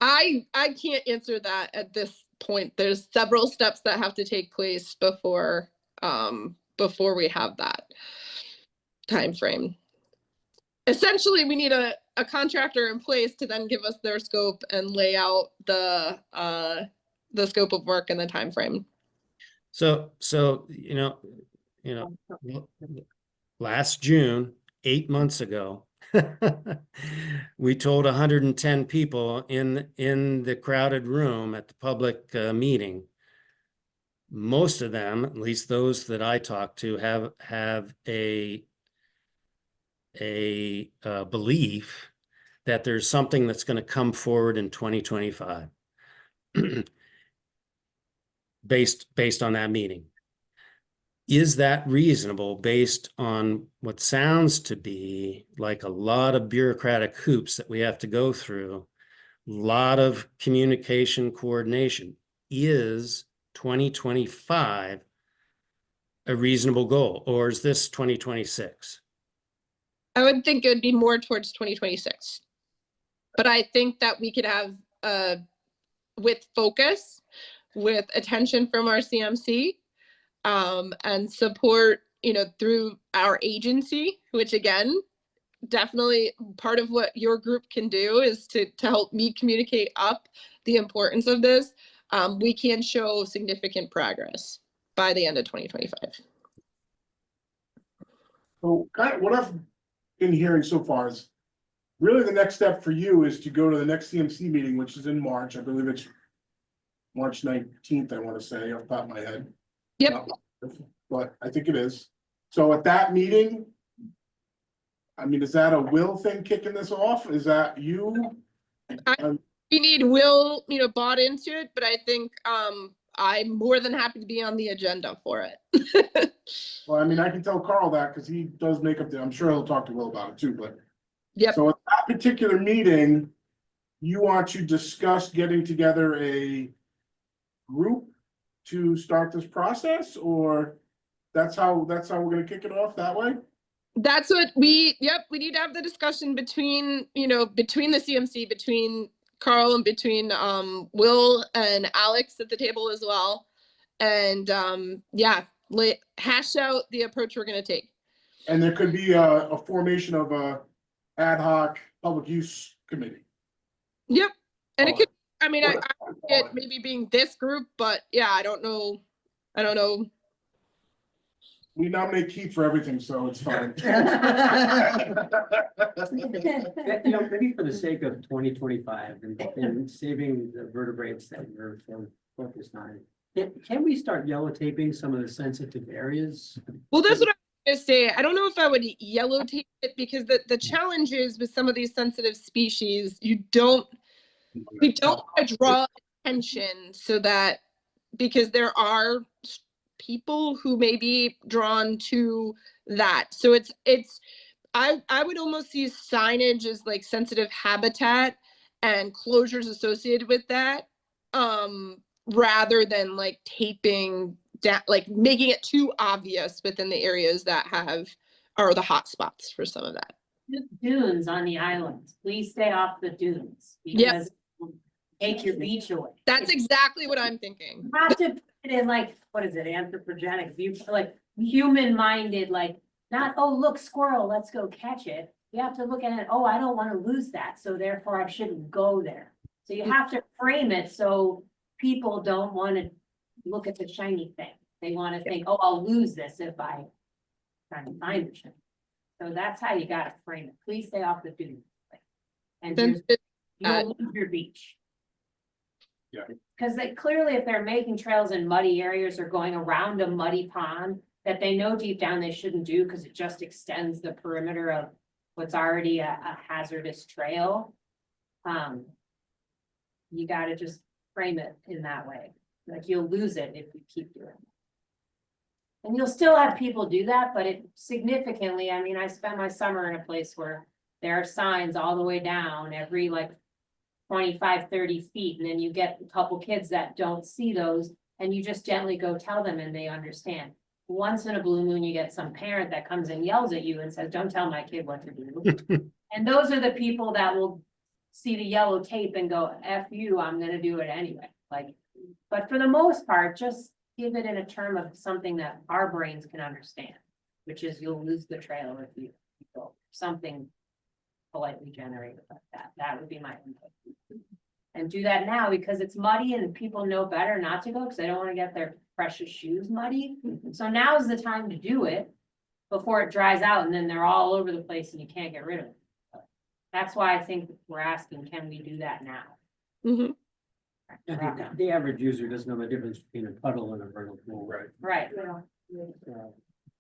I can't answer that at this point. There's several steps that have to take place before we have that time frame. Essentially, we need a contractor in place to then give us their scope and lay out the scope of work and the time frame. So last June, 8 months ago, we told 110 people in the crowded room at the public meeting. Most of them, at least those that I talked to, have a belief that there's something that's going to come forward in 2025 based on that meeting. Is that reasonable based on what sounds to be like a lot of bureaucratic hoops that we have to go through, a lot of communication coordination? Is 2025 a reasonable goal, or is this 2026? I would think it would be more towards 2026. But I think that we could have, with focus, with attention from our CMC, and support, through our agency, which again, definitely part of what your group can do is to help me communicate up the importance of this. we can show significant progress by the end of 2025. So kind of what I've been hearing so far is really the next step for you is to go to the next CMC meeting, which is in March. I believe it's March 19th, I want to say, off the top of my head. Yep. But I think it is. So at that meeting, I mean, is that a Will thing kicking this off? Is that you? We need Will, bought into it, but I think I'm more than happy to be on the agenda for it. Well, I mean, I can tell Carl that because he does make up I'm sure he'll talk to Will about it too, but. Yep. So at that particular meeting, you want to discuss getting together a group to start this process, or that's how we're gonna kick it off that way? That's what we need to have the discussion between the CMC, between Carl and between Will and Alex at the table as well. And hash out the approach we're gonna take. And there could be a formation of a ad hoc public use committee. Yep. And it could, I Whatever. it maybe being this group, but yeah, I don't know. We nominate Keith for everything, so it's fine. Maybe for the sake of 2025 and saving the vertebrates that we're so focused on, can we start yellow taping some of the sensitive areas? Well, that's what I was gonna say. I don't know if I would yellow tape it, because the challenge is with some of these sensitive species, we don't want to draw attention so that, because there are people who may be drawn to that. So I would almost use signage as like sensitive habitat and closures associated with that, rather than like taping down, like making it too obvious within the areas that are the hot spots for some of that. Dunes on the islands, please stay off the dunes. Yep. Because take your beach away. That's exactly what I'm thinking. You have to put it in like, what is it, anthropogenic view, like human-minded, like not, oh, look, squirrel, let's go catch it. You have to look at it, oh, I don't want to lose that, so therefore I shouldn't go there. So you have to frame it so people don't want to look at the shiny thing. They want to think, oh, I'll lose this if I try to find the shiny. So that's how you gotta frame it. Please stay off the dunes. And you'll lose your beach. Yeah. Because clearly, if they're making trails in muddy areas or going around a muddy pond that they know deep down they shouldn't do because it just extends the perimeter of what's already a hazardous trail. You gotta just frame it in that way. Like you'll lose it if you keep doing it. And you'll still have people do that, but it significantly, I mean, I spent my summer in a place where there are signs all the way down every like 25, 30 feet. And then you get a couple kids that don't see those and you just gently go tell them and they understand. Once in a blue moon, you get some parent that comes and yells at you and says, don't tell my kid what to do. And those are the people that will see the yellow tape and go, F you, I'm gonna do it anyway. Like, but for the most part, just give it in a term of something that our brains can understand, which is you'll lose the trail if you go something politely generated like that. That would be my input. And do that now because it's muddy and people know better not to go because they don't want to get their precious shoes muddy. So now is the time to do it before it dries out and then they're all over the place and you can't get rid of it. That's why I think we're asking, can we do that now? Mm-hmm. The average user doesn't know the difference between a puddle and a vernal pool. Right. Right.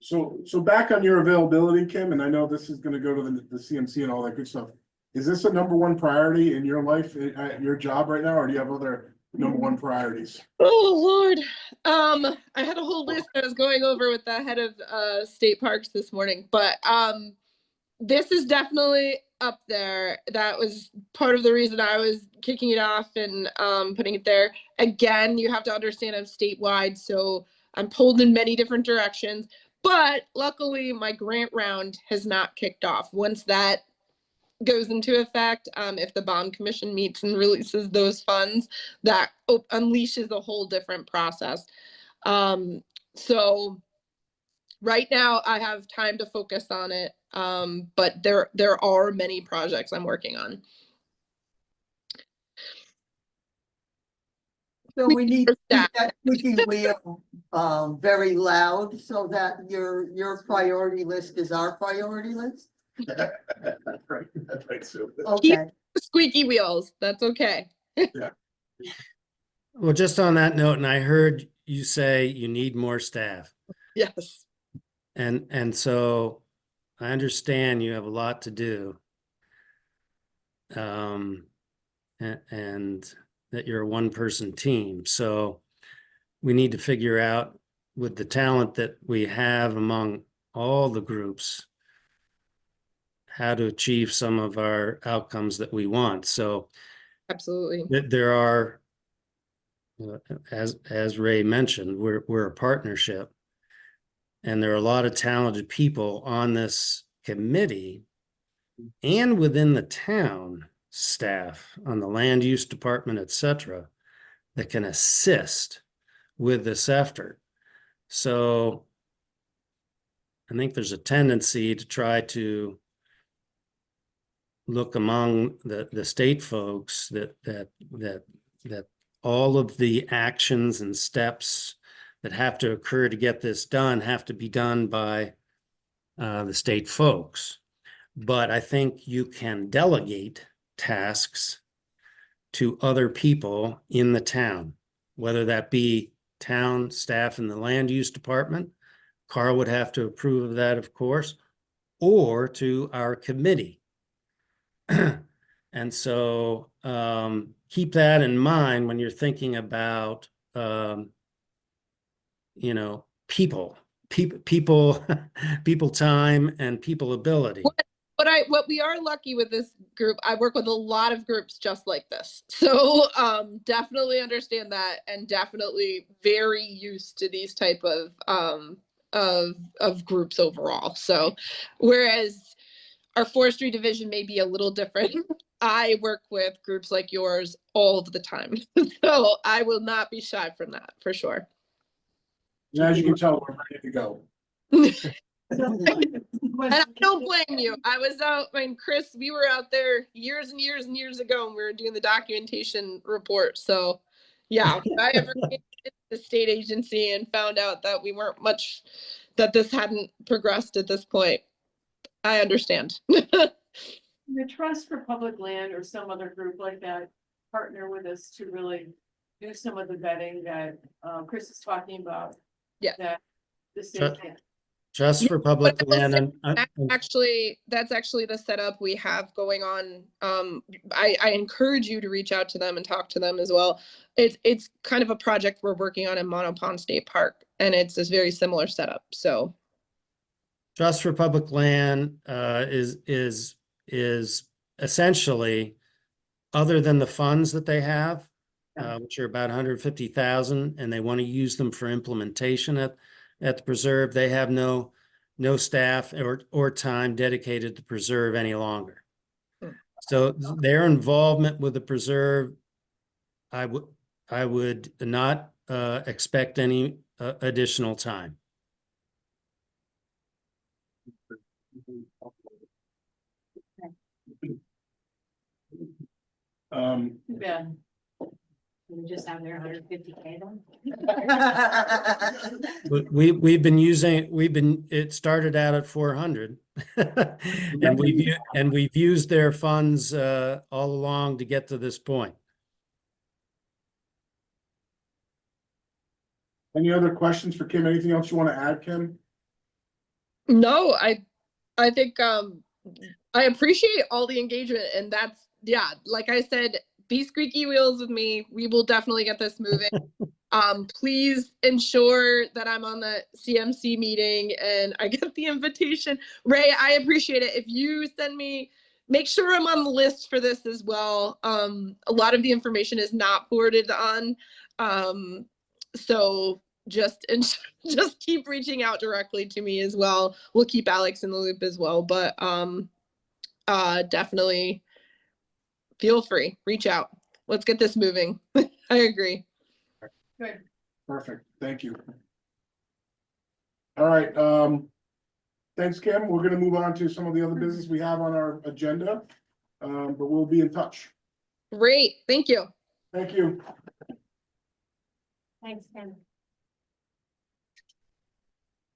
So back on your availability, Kim, and I know this is gonna go to the CMC and all that good stuff. Is this a #1 priority in your life, at your job right now, or do you have other #1 priorities? Oh, Lord. I had a whole list I was going over with the head of state parks this morning, but this is definitely up there. That was part of the reason I was kicking it off and putting it there. Again, you have to understand I'm statewide, so I'm pulled in many different directions. But luckily, my grant round has not kicked off. Once that goes into effect, if the bond commission meets and releases those funds, that unleashes a whole different process. So right now I have time to focus on it, but there are many projects I'm working on. So we need for staff. that squeaky wheel, very loud so that your priority list is our priority list. That's right, that's right, Sue. Okay, Squeaky wheels, that's okay. Well, just on that note, and I heard you say you need more staff. Yes. And so I understand you have a lot to do. And that you're a one-person team. So we need to figure out with the talent that we have among all the groups, how to achieve some of our outcomes that we want. So Absolutely. there are, as Ray mentioned, we're a partnership. And there are a lot of talented people on this committee and within the town staff on the land use department, et cetera, that can assist with this effort. So I think there's a tendency to try to look among the state folks that all of the actions and steps that have to occur to get this done have to be done by the state folks. But I think you can delegate tasks to other people in the town, whether that be town staff in the land use department. Carl would have to approve of that, of course, or to our committee. And so keep that in mind when you're thinking about, people time and people ability. What we are lucky with this group, I work with a lot of groups just like this. So definitely understand that and definitely very used to these type of groups overall. So whereas our forestry division may be a little different, I work with groups like yours all of the time. So I will not be shy from that for sure. And as you can tell, we're ready to go. And I don't blame you. I was out, Chris, we were out there years and years and years ago and we were doing the documentation report. So yeah, if I ever came to the state agency and found out that we weren't much, that this hadn't progressed at this point, I understand. The Trust for Public Land or some other group like that partner with us to really do some of the vetting that Chris is talking about. Yeah. That the state can. Just for public land and That's actually the setup we have going on. I encourage you to reach out to them and talk to them as well. It's kind of a project we're working on in Mono Pond State Park, and it's this very similar setup. So, Trust for Public Land is essentially, other than the funds that they have, which are about 150,000, and they want to use them for implementation at the preserve, they have no staff or time dedicated to preserve any longer. So their involvement with the preserve, I would not expect any additional time. Yeah. We just have their 150K then. It started out at 400. And we've used their funds all along to get to this point. Any other questions for Kim? Anything else you want to add, Kim? no, I think I appreciate all the engagement, and that's, yeah, like I said, be squeaky wheels with me. We will definitely get this moving. Please ensure that I'm on the CMC meeting and I get the invitation. Ray, I appreciate it. If you send me, make sure I'm on the list for this as well. A lot of the information is not forwarded on. So just keep reaching out directly to me as well. We'll keep Alex in the loop as well, but definitely feel free, reach out. Let's get this moving. I agree. Good. Perfect, thank you. All right, thanks, Kim. We're gonna move on to some of the other business we have on our agenda, but we'll be in touch. Great, thank you. Thank you. Thanks, Ken.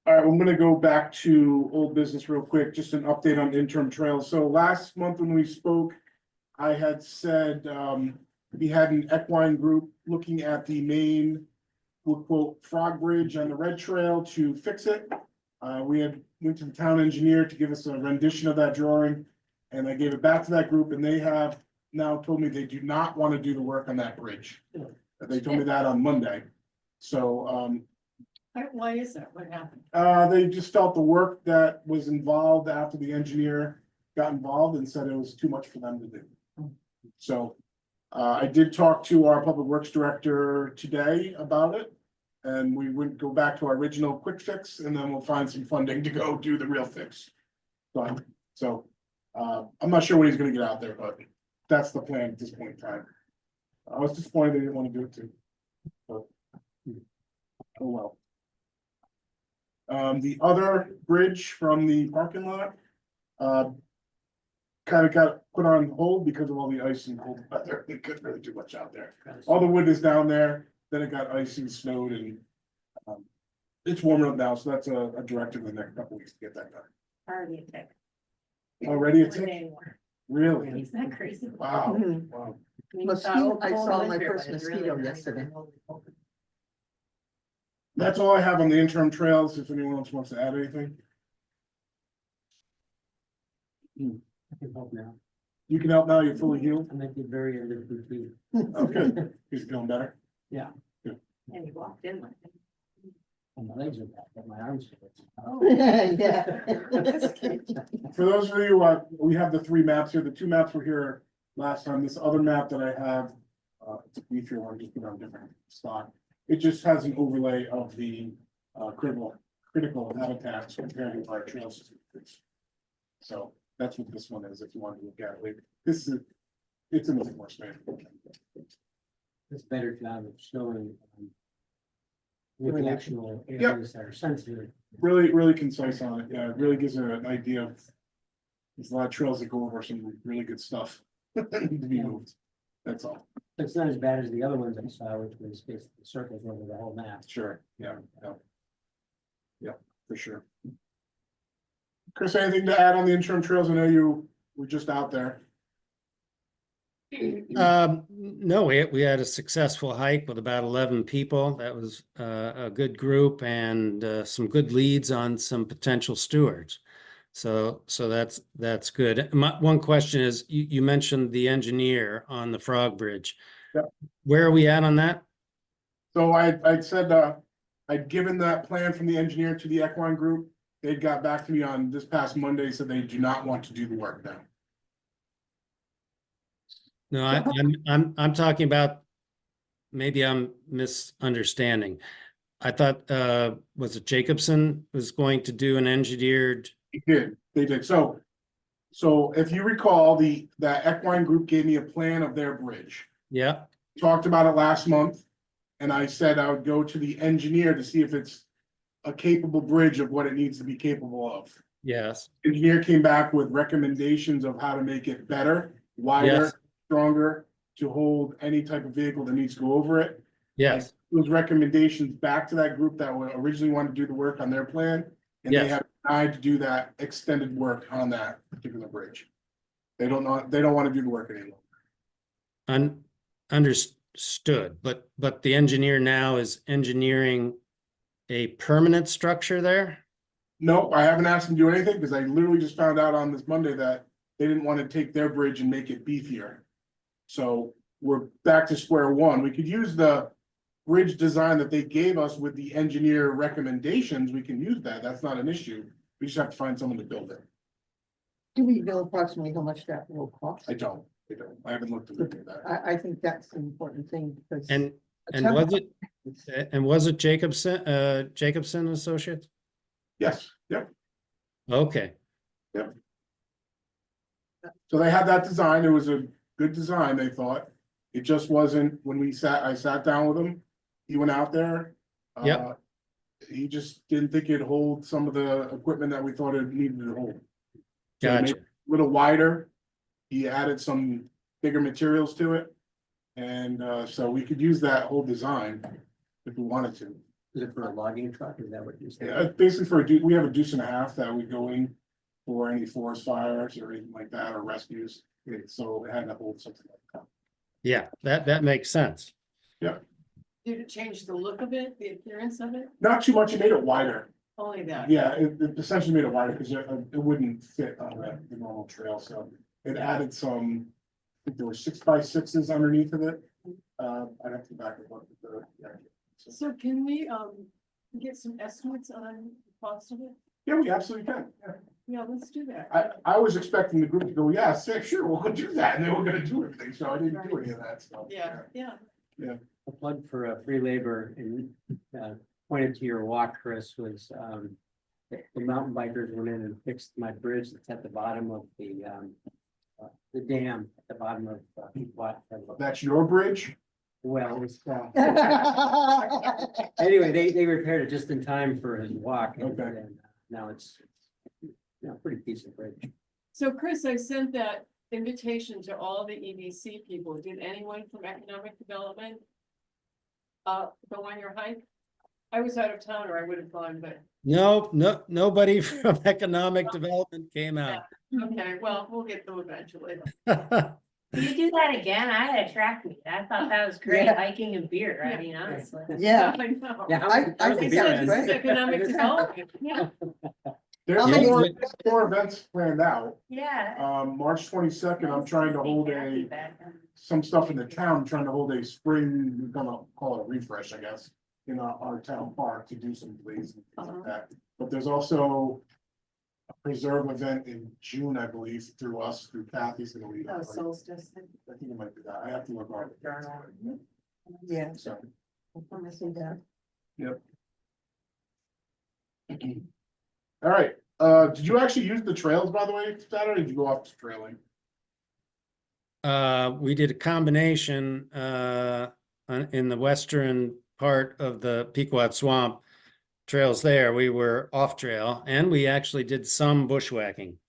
All right, I'm gonna go back to old business real quick, just an update on interim trails. So last month when we spoke, I had said, we had an equine group looking at the main, we'll quote, frog bridge on the red trail to fix it. We had went to the town engineer to give us a rendition of that drawing, and I gave it back to that group, and they have now told me they do not want to do the work on that bridge. They told me that on Monday. So, Why is that? What happened? they just felt the work that was involved after the engineer got involved and said it was too much for them to do. So, I did talk to our public works director today about it. And we would go back to our original quick fix, and then we'll find some funding to go do the real fix. So, I'm not sure what he's gonna get out there, but that's the plan at this point in time. I was disappointed they didn't wanna do it too. But, oh well. The other bridge from the parking lot, kind of got put on hold because of all the ice and cold weather. They couldn't really do much out there. All the wood is down there, then it got icy and snowed, and it's warming up now, so that's a directive in the next couple weeks to get that done. Already a tick. Already a One tick? day more. Really? Isn't that crazy? Wow, Mhm. wow. Mosquito, I saw my first mosquito yesterday. That's all I have on the interim trails, if anyone else wants to add anything. I can help now. You can help now, you're fully healed. I might be very end of routine. Okay, he's feeling better. And you walked in like. And my legs are back, but my arms. Yeah. For those of you, we have the 3 maps here. The 2 maps were here last time. This other map that I have, it's a beefier one, just put on different stock. It just has an overlay of the critical habitats compared to our trail system. So that's what this one is, if you want to look at it later. This is, it's in a more standard. It's better job of showing. With the actual areas that are sensitive. Really, really concise on it. Yeah, it really gives an idea of. There's a lot of trails that go over some really good stuff that need to be moved. That's all. It's not as bad as the other ones I saw, which was basically circles over the whole map. Sure, yeah, yeah. Yeah, for sure. Chris, anything to add on the interim trails? I know you were just out there. No, we had a successful hike with about 11 people. That was a good group and some good leads on some potential stewards. So that's good. One question is, you mentioned the engineer on the Frog Bridge. Yep. Where are we at on that? So I said, I'd given that plan from the engineer to the equine group. They got back to me on this past Monday, said they do not want to do the work now. No, I'm talking about, maybe I'm misunderstanding. I thought, was it Jacobson was going to do an engineered? They did. So if you recall, that equine group gave me a plan of their bridge. Yeah, Talked about it last month. And I said I would go to the engineer to see if it's a capable bridge of what it needs to be capable of. yes, Engineer came back with recommendations of how to make it better, wider, Yes. stronger, to hold any type of vehicle that needs to go over it. yes, Those recommendations back to that group that were originally wanted to do the work on their plan. And they Yes. have denied to do that extended work on that particular bridge. They don't want to do the work anymore. understood, but the engineer now is engineering a permanent structure there? No, I haven't asked them to do anything because I literally just found out on this Monday that they didn't want to take their bridge and make it beefier. So we're back to square one. We could use the bridge design that they gave us with the engineer recommendations. We can use that. That's not an issue. We just have to find someone to build it. Do we know approximately how much that will cost? I don't. I haven't looked at that. I think that's an important thing because. And was it Jacobson Associates? Yes, yep. Okay, So they had that design. It was a good design, they thought. It just wasn't, when I sat down with him, he went out there. Yep. He just didn't think it'd hold some of the equipment that we thought it needed to hold. So it made gotcha. it a little wider. He added some bigger materials to it. And so we could use that whole design. if we wanted to. Is it for a logging truck? Is that what you're saying? Yeah, basically we have a deuce and a half that would go in for any forest fires or anything like that, or rescues. So it had to hold something like that. Yeah, that makes sense. Did it change the look of it, the appearance of it? Not too much, it made it wider. Only that. Yeah, it essentially made it wider because it wouldn't fit on the normal trail, so it added some, I think there were 6x6s underneath of it. I'd have to go back and look at the. Yeah, So can we, get some estimates on the cost of it? yeah, we absolutely can. Yeah. Yeah, let's do that. I was expecting the group to go, yeah, sure, we'll go do that, and they were gonna do everything, so I didn't do any of that stuff. Yeah. A plug for free labor and pointed to your walk, Chris, was the mountain bikers went in and fixed my bridge that's at the bottom of the dam at the bottom of what? That's your bridge? Well, it's, anyway, they repaired it just in time for his walk. And Okay. now it's pretty decent bridge. So Chris, I sent that invitation to all the EDC people. Did anyone from economic development go on your hike? I was out of town or I would have gone, but No, nobody from economic development came out. okay, well, we'll get them eventually. Can you do that again? I had a track meet. I thought that was great, Yeah. hiking and beer, I mean, honestly. Yeah, I know. Yeah, I was the think beer that's end? great. Economic development, yeah. There's How many- more events planned out. Yeah. March 22nd, I'm trying to hold some stuff in the town, I'm trying to hold a spring, we're gonna call it a refresh, I guess. In our town park to do some plays and things like that, but there's also. A preserve event in June, I believe, through us, through Kathy's gonna lead. Oh, it. solstice. I think it might be that, I have to look hard. yeah. So, I'm gonna see that. all right, did you actually use the trails, by the way, Saturday, or did you go off to trailing? We did a combination in the western part of the Pequot Swamp trails there. We were off trail and we actually did some bushwhacking.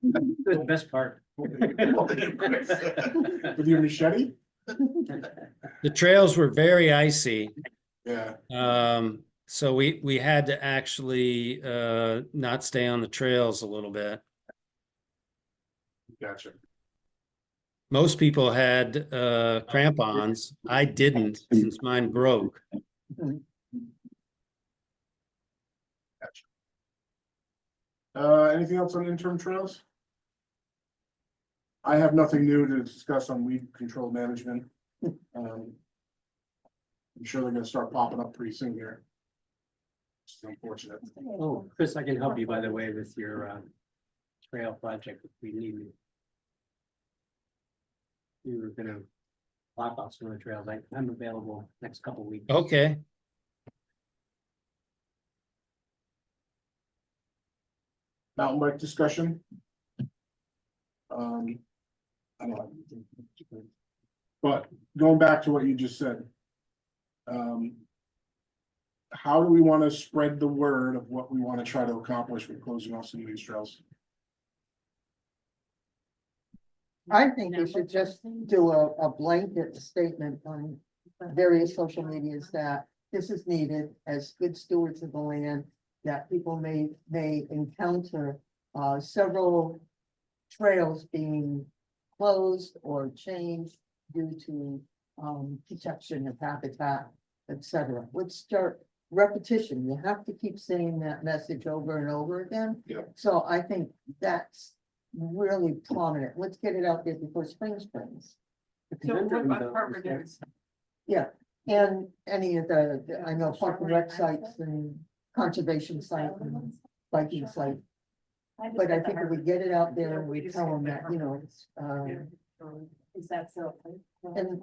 The best part. With your machete? The trails were very icy. Yeah, So we had to actually not stay on the trails a little bit. gotcha. Most people had crampons. I didn't since mine broke. Anything else on interim trails? I have nothing new to discuss on weed control management. I'm sure they're gonna start popping up pretty soon here. It's unfortunate. Oh, Chris, I can help you, by the way, with your trail project if we need you. We were gonna block off some of the trails. I'm available next couple of weeks. Okay. Mountain bike discussion. I don't know. But going back to what you just said. How do we want to spread the word of what we want to try to accomplish with closing off some of these trails? I think we should just do a blanket statement on various social medias that this is needed as good stewards of the land, that people may encounter several trails being closed or changed due to protection of habitat, etc. Let's start repetition. You have to keep saying that message over and over again. Yep. So I think that's really prominent. Let's get it out there before spring springs. So what about Harper Days? Yeah, and any of I know park and rec sites and conservation site and biking site. But I think if we get it out there and we tell them that, you know, it's, Is that so? and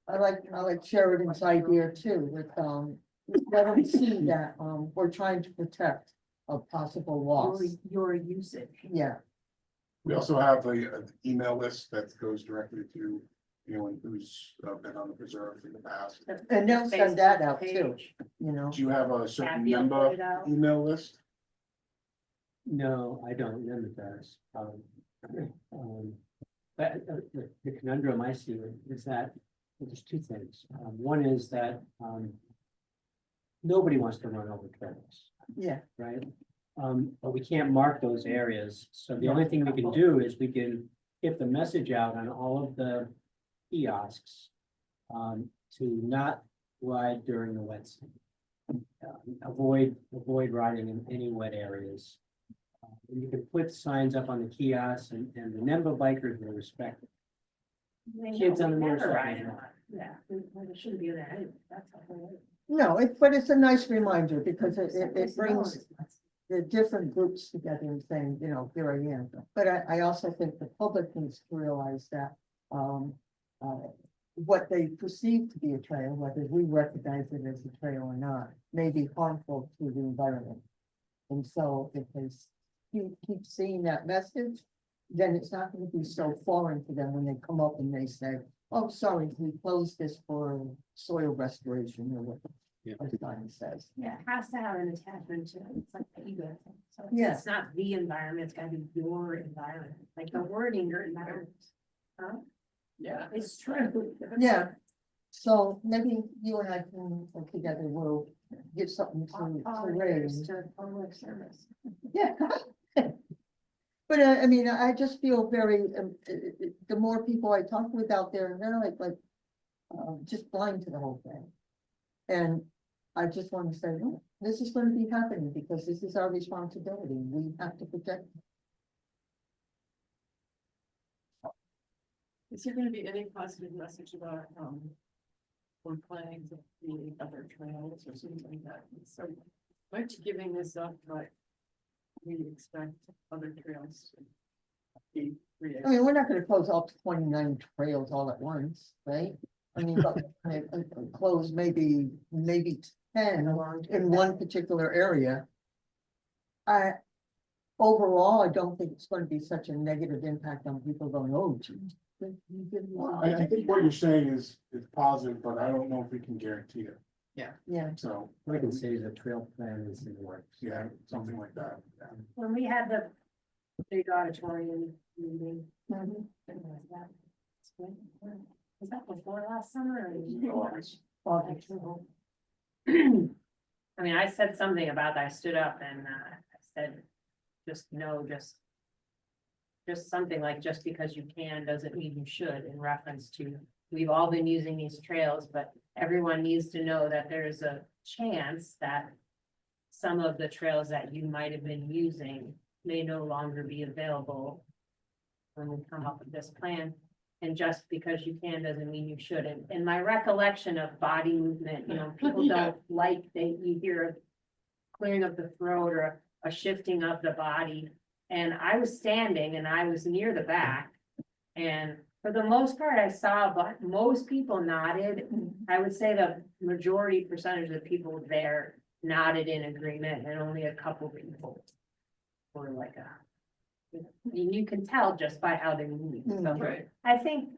I like Sheridan's idea too, with, let them see that, we're trying to protect a possible loss. Your usage. Yeah, We also have an email list that goes directly to anyone who's been on the preserve in the past. and they'll send that out too, you know. Do you have a certain Kathy will number put it out. email list? No, I don't. None does. But the conundrum I see is that There's two things. One is that, nobody wants to run over trails, Yeah, right? But we can't mark those areas. So the only thing we can do is we can get the message out on all of the kiosks, to not ride during the wet season. Avoid riding in any wet areas. And you can put signs up on the kiosks and the number of bikers will respect it. Kids on the motorcycles. Yeah, it shouldn't be there anyway, that's a whole. no, but it's a nice reminder because it brings the different groups together and saying, you know, here I am. But I also think the public needs to realize that, what they perceive to be a trail, whether we recognize it as a trail or not, may be harmful to the environment. And so if they keep seeing that message, then it's not going to be so foreign to them when they come up and they say, oh, sorry, we closed this for soil restoration or what Yeah. the sign says. Yeah, it has to have an attachment to it, it's like the ego thing, so Yeah. it's not the environment, it's gotta be your environment, like the wording, your environment. Huh? Yeah. It's true. Yeah, so maybe you and I can work together, we'll get something to raise. To public service. Yeah. But I mean, I just feel very, the more people I talk with out there, they're just blind to the whole thing. And I just want to say, no, this is going to be happening because this is our responsibility. We have to protect. Is there gonna be any positive message about, or planning to the other trails or something like that? So, aren't you giving this up, but we expect other trails to be I mean, we're not going to close all 29 trails all at once, right? I mean, but close maybe 10 in one particular area. Overall, I don't think it's going to be such a negative impact on people going, oh, geez. I think what you're saying is positive, but I don't know if we can guarantee it. Yeah, So, We can say the trail plan is in the works. yeah, something like that. Yeah. When we had the big auditorium meeting. Mhm. when was that? Was that before last summer or? August. I mean, I said something about that. I stood up and I said, just something like, just because you can doesn't mean you should, in reference to, we've all been using these trails, but everyone needs to know that there's a chance that some of the trails that you might have been using may no longer be available when we come up with this plan. And just because you can doesn't mean you shouldn't. And my recollection of body movement, you know, people don't like, you hear a clearing of the throat or a shifting of the body. And I was standing and I was near the back. And for the most part, I saw, but most people nodded. I would say the majority percentage of the people there nodded in agreement, and only a couple people were like, you can tell just by how they move. So Right. I think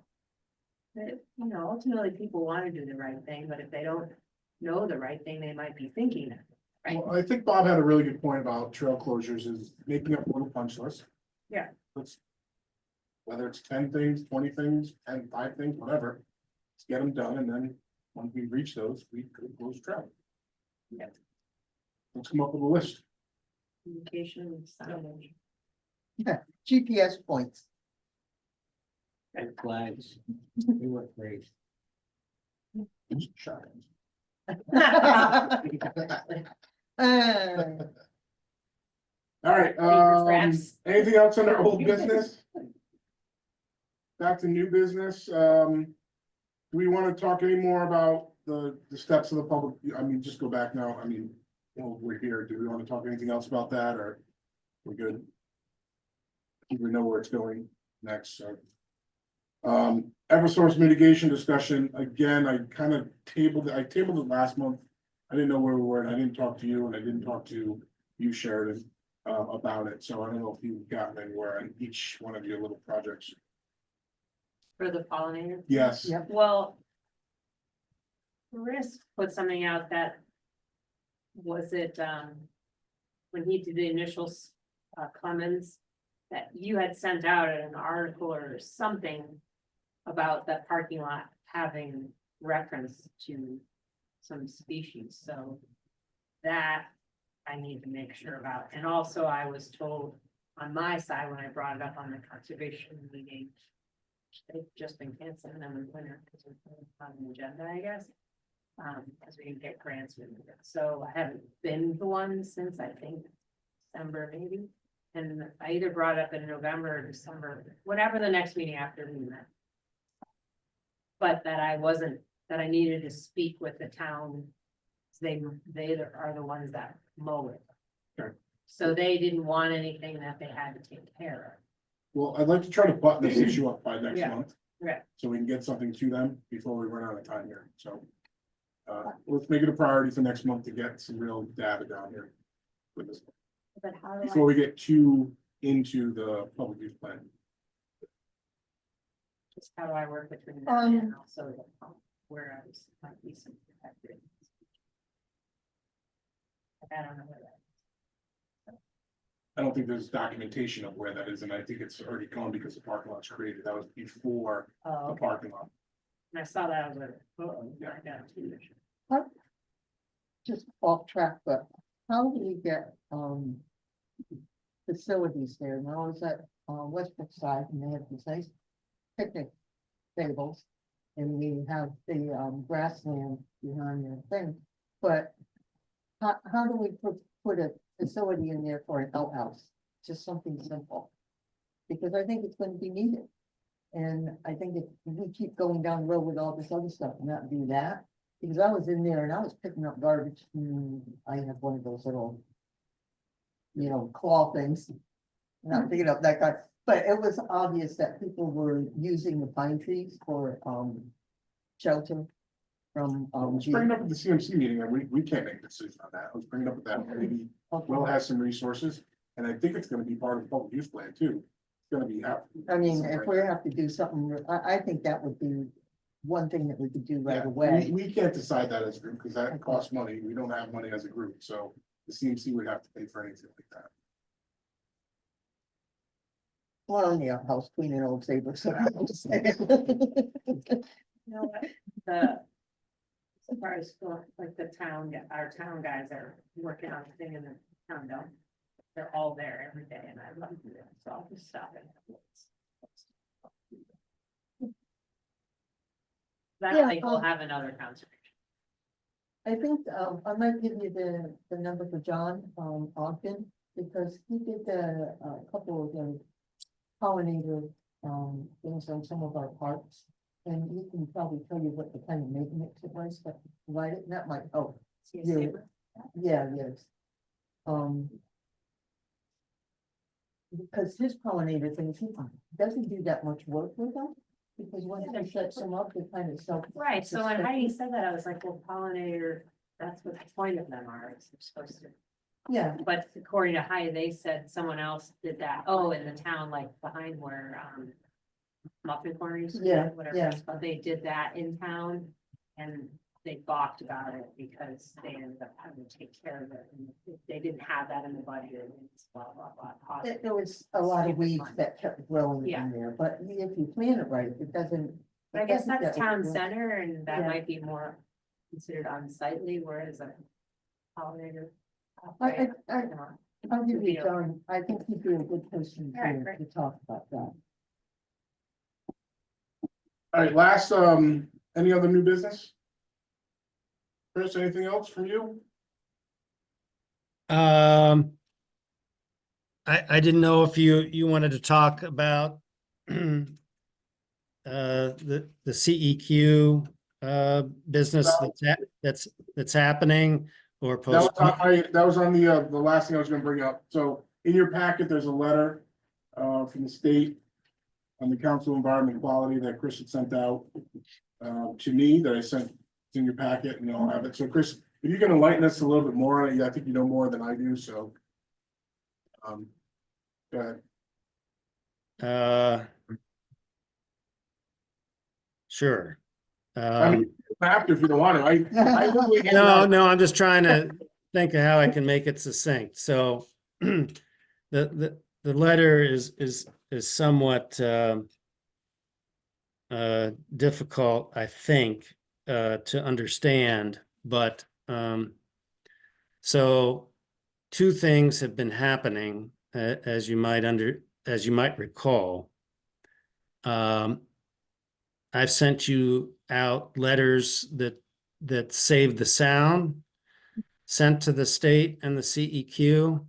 that, you know, ultimately people want to do the right thing, but if they don't know the right thing, they might be thinking that. Right. Well, I think Bob had a really good point about trail closures is making up a little punch list. Yeah. Whether it's 10 things, 20 things, 5 things, whatever, let's get them done, and then when we reach those, we could close trail. Yeah. Let's come up with a list. Communication, signage. GPS points. And flags. They work great. Shotguns. All right, traps. anything else under old business? Back to new business, do we want to talk any more about the steps of the public, I mean, just go back now, I mean, we're here, do we want to talk anything else about that, or we're good? We know where it's going next, so. Eversource mitigation discussion, again, I tabled it last month. I didn't know where we were, and I didn't talk to you, and I didn't talk to you, Sheridan, about it, so I don't know if you've gotten anywhere on each one of your little projects. For the pollinator. Yes. Yep. Well. Chris put something out that. Was it, when he did the initials, Clemens, that you had sent out an article or something. about that parking lot having reference to some species, so that I need to make sure about. And also I was told on my side, when I brought it up on the conservation meeting, they've just been canceling them in winter because we're on the agenda, I guess. Because we didn't get grants with it. So I haven't been to one since I think December maybe. And I either brought it up in November or December, whatever the next meeting after we met. But that I needed to speak with the town. They are the ones that mow it. Sure. So they didn't want anything that they had to take care of. Well, I'd like to try to button this issue up by next Yeah. month. Right. So we can get something to them before we run out of time here, so. Let's make it a priority for next month to get some real data down here. With this, But how do before we get too into the public use plan. just how do I work between that and also where I was might be some protected. I don't know where that. I don't think there's documentation of where that is, and I think it's already gone because the parking lot's created. That was before Oh, the okay. parking lot. And I saw that, I was like, oh, yeah, I got it. Just off track, but how do we get, facilities there? Now, is that, Westbrook side, and they have these nice picnic tables. And we have the, grassland behind the thing, but how do we put a facility in there for an outhouse? Just something simple. Because I think it's gonna be needed. And I think if we keep going down the road with all this other stuff and not do that, because I was in there and I was picking up garbage, and I have one of those little, claw things. Not picking up that kind, but it was obvious that people were using the pine trees for, shelter from, Let's bring it up at the CMC meeting, and we can't make a decision on that. Let's bring it up with that. Maybe Will has some resources, and I think it's gonna be part of the public use plan too. It's gonna be out. I mean, if we have to do something, I think that would be one thing that we could do right Yeah, away. we can't decide that as a group, because that costs money. We don't have money as a group, so the CMC would have to pay for anything like that. Well, yeah, house queen and old Saybrook, so I'm just saying. You know what, as far as like the town, our town guys are working on a thing in the town, don't. They're all there every day and I love to do it, so I'll just stop it. I Yeah, don't think we'll have another conservation. I think, I might give you the number for John, Ogden, because he did a couple of the pollinator, things on some of our parks. And he can probably tell you what the kind of maintenance it was that provided, and that might help. See, Yeah. Saybrook? Yeah, yes. Because his pollinator things, he doesn't do that much work with them, because once he sets them up, they kind of self. Right, so when Heidi said that, I was like, well, pollinator, that's what the point of them are, is they're supposed to. Yeah, But according to Heidi, they said someone else did that, oh, in the town, like behind where, Muffin Corner used to be, Yeah, whatever, yeah. it's called. They did that in town. And they balked about it because they ended up having to take care of it, and they didn't have that in the budget, and it's blah, blah, blah. there was a lot of Stupid weeds money. that kept growing Yeah. in there, but if you plant it right, it doesn't. But I guess that that's would town grow. center, and that Yeah. might be more considered unsightly, whereas a pollinator. I'll give you Yeah. John, I think he'd be a good person All right, to great. talk about that. All right, last, any other new business? Chris, anything else from you? I didn't know if you wanted to talk about the CEQ business that's happening or That was postponed. that was on the last thing I was gonna bring up. So in your packet, there's a letter from the state on the Council of Environment Quality that Chris had sent out to me, that I sent in your packet, and I'll have it. So Chris, if you can enlighten us a little bit more, I think you know more than I do, so. Go ahead. Sure. I mean, you don't have to if you don't want to. I literally handed No, out- no, I'm just trying to think of how I can make it succinct. So the letter is somewhat difficult, I think, to understand, but so two things have been happening, as you might recall. I've sent you out letters that save the sound, sent to the state and the CEQ.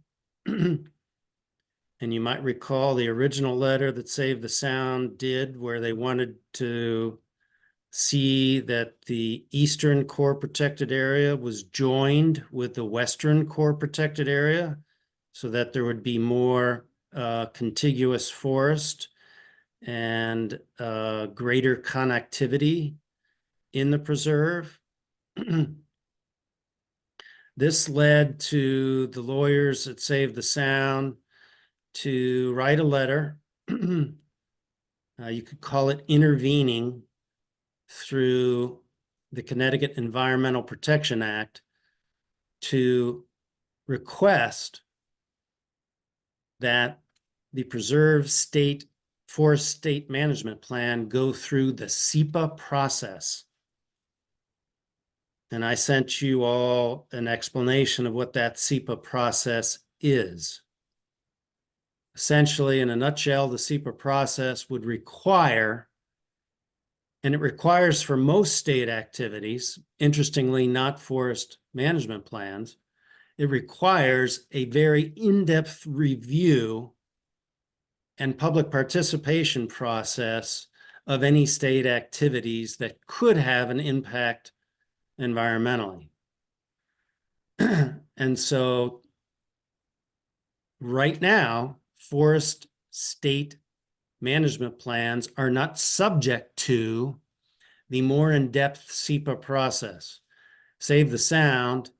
And you might recall the original letter that Save the Sound did, where they wanted to see that the eastern core protected area was joined with the western core protected area so that there would be more contiguous forest and greater connectivity in the preserve. This led to the lawyers at Save the Sound to write a letter. You could call it intervening through the Connecticut Environmental Protection Act to request that the preserve state forest state management plan go through the SEPA process. And I sent you all an explanation of what that SEPA process is. Essentially, in a nutshell, the SEPA process would require, and it requires for most state activities, interestingly, not forest management plans, it requires a very in-depth review and public participation process of any state activities that could have an impact environmentally. And so right now, forest state management plans are not subject to the more in-depth SEPA process. Save the Sound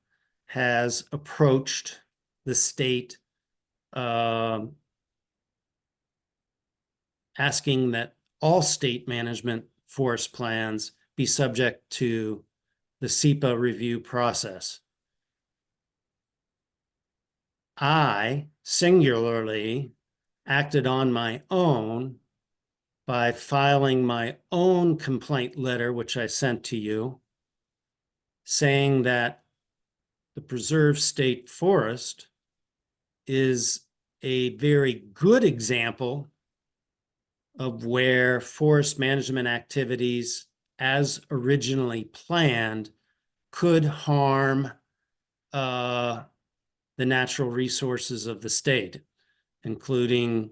has approached the state asking that all state management forest plans be subject to the SEPA review process. I singularly acted on my own by filing my own complaint letter, which I sent to you, saying that the preserved state forest is a very good example of where forest management activities, as originally planned, could harm the natural resources of the state, including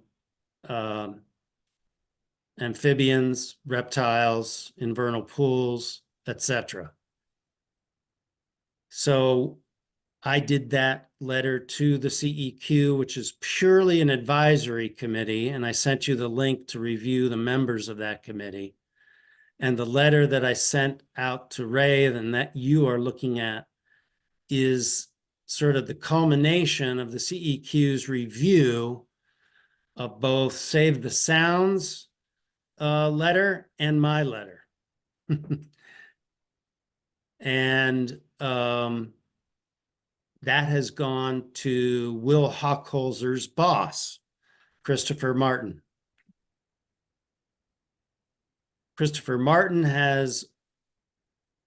amphibians, reptiles, invernal pools, etc. So I did that letter to the CEQ, which is purely an advisory committee, and I sent you the link to review the members of that committee. And the letter that I sent out to Ray and that you are looking at is sort of the culmination of the CEQ's review of both Save the Sounds letter and my letter. And that has gone to Will Hochholzer's boss, Christopher Martin. Christopher Martin has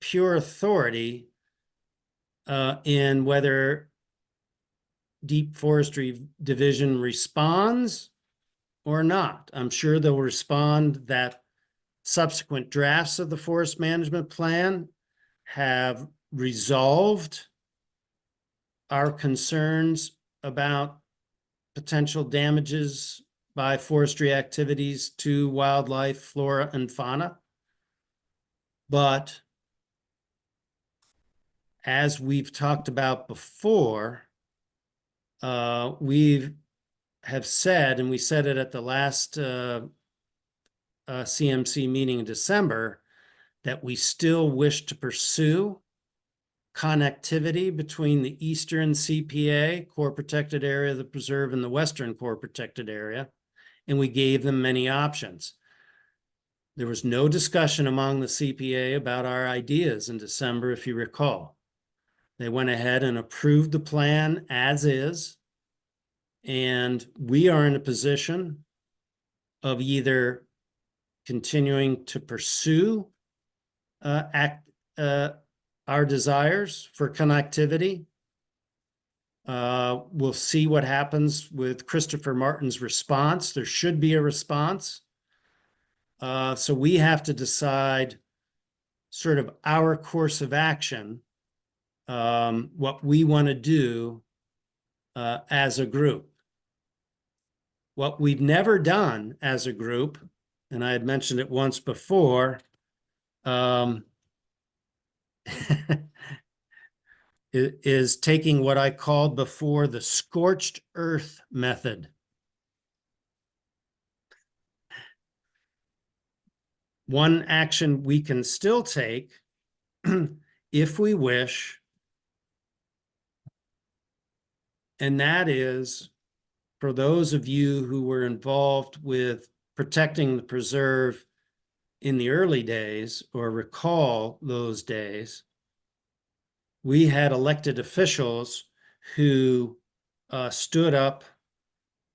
pure authority in whether Deep Forestry Division responds or not. I'm sure they'll respond that subsequent drafts of the forest management plan have resolved our concerns about potential damages by forestry activities to wildlife, flora, and fauna. But as we've talked about before, we have said, and we said it at the last CMC meeting in December, that we still wish to pursue connectivity between the eastern CPA, core protected area of the preserve, and the western core protected area, and we gave them many options. There was no discussion among the CPA about our ideas in December, if you recall. They went ahead and approved the plan as is, and we are in a position of either continuing to pursue our desires for connectivity. We'll see what happens with Christopher Martin's response. There should be a response. So we have to decide sort of our course of action, what we want to do as a group. What we've never done as a group, and I had mentioned it once before, is taking what I called before the scorched earth method. One action we can still take if we wish, and that is for those of you who were involved with protecting the preserve in the early days or recall those days, we had elected officials who stood up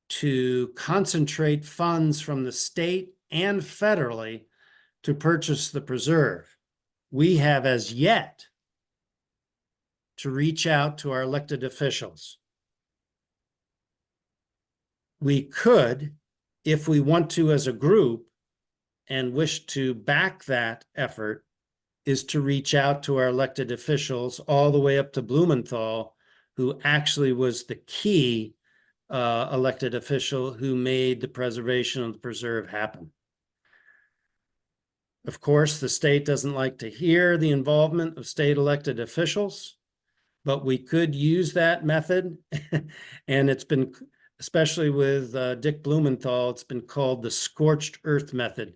to concentrate funds from the state and federally to purchase the preserve. We have as yet to reach out to our elected officials. We could, if we want to as a group and wish to back that effort, is to reach out to our elected officials all the way up to Blumenthal, who actually was the key elected official who made the preservation of the preserve happen. Of course, the state doesn't like to hear the involvement of state elected officials, but we could use that method. And it's been, especially with Dick Blumenthal, it's been called the scorched earth method,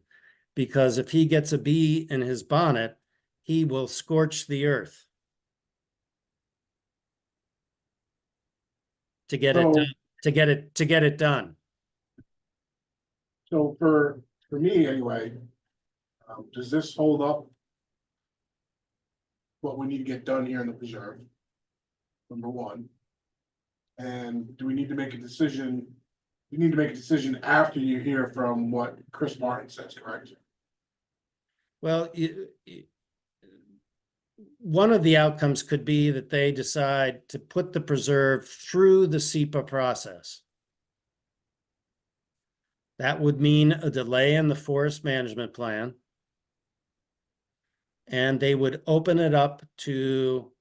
because if he gets a bee in his bonnet, he will scorch the earth to get it done, to get it done. So for me anyway, does this hold up what we need to get done here in the preserve? Number one. And do we need to make a decision? You need to make a decision after you hear from what Chris Martin says, correct? Well, one of the outcomes could be that they decide to put the preserve through the SEPA process. That would mean a delay in the forest management plan. And they would open it up to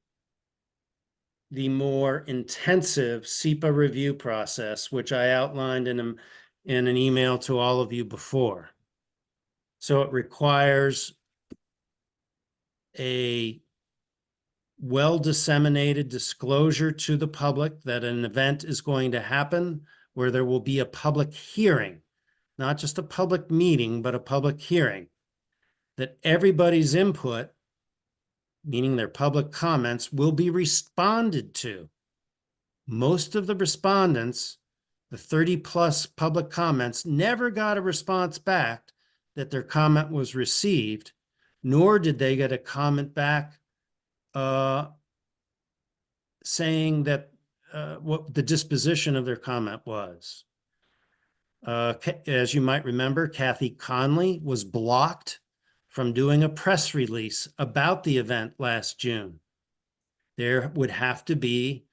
the more intensive SEPA review process, which I outlined in an email to all of you before. So it requires a well-disseminated disclosure to the public that an event is going to happen, where there will be a public hearing, not just a public meeting, but a public hearing, that everybody's input, meaning their public comments, will be responded to. Most of the respondents, the 30+ public comments, never got a response back that their comment was received, nor did they get a comment back saying that what the disposition of their comment was. As you might remember, Kathy Conley was blocked from doing a press release about the event last June. There would have to be,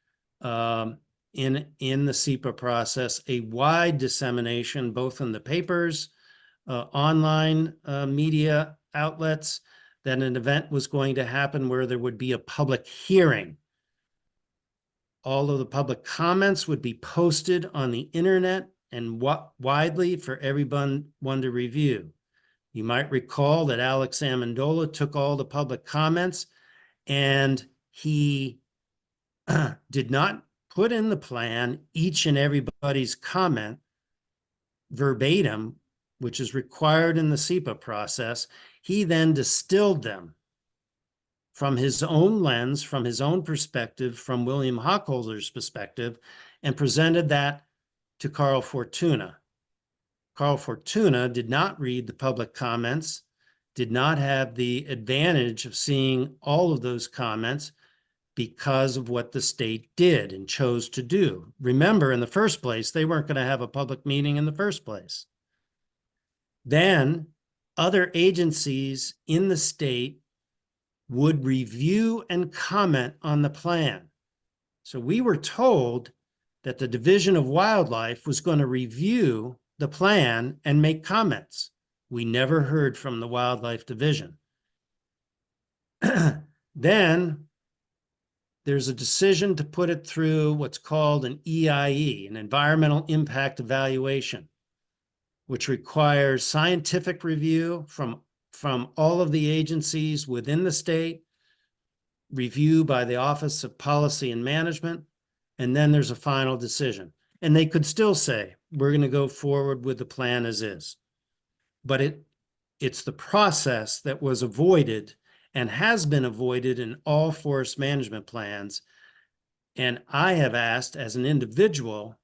in the SEPA process, a wide dissemination, both in the papers, online media outlets, that an event was going to happen where there would be a public hearing. All of the public comments would be posted on the internet and widely for everyone to review. You might recall that Alex Amendola took all the public comments and he did not put in the plan each and everybody's comment verbatim, which is required in the SEPA process. He then distilled them from his own lens, from his own perspective, from William Hochholzer's perspective, and presented that to Carl Fortuna. Carl Fortuna did not read the public comments, did not have the advantage of seeing all of those comments because of what the state did and chose to do. Remember, in the first place, they weren't going to have a public meeting in the first place. Then other agencies in the state would review and comment on the plan. So we were told that the Division of Wildlife was going to review the plan and make comments. We never heard from the Wildlife Division. Then there's a decision to put it through what's called an EIE, an environmental impact evaluation, which requires scientific review from all of the agencies within the state, review by the Office of Policy and Management, and then there's a final decision. And they could still say, we're going to go forward with the plan as is. But it's the process that was avoided and has been avoided in all forest management plans. And I have asked as an individual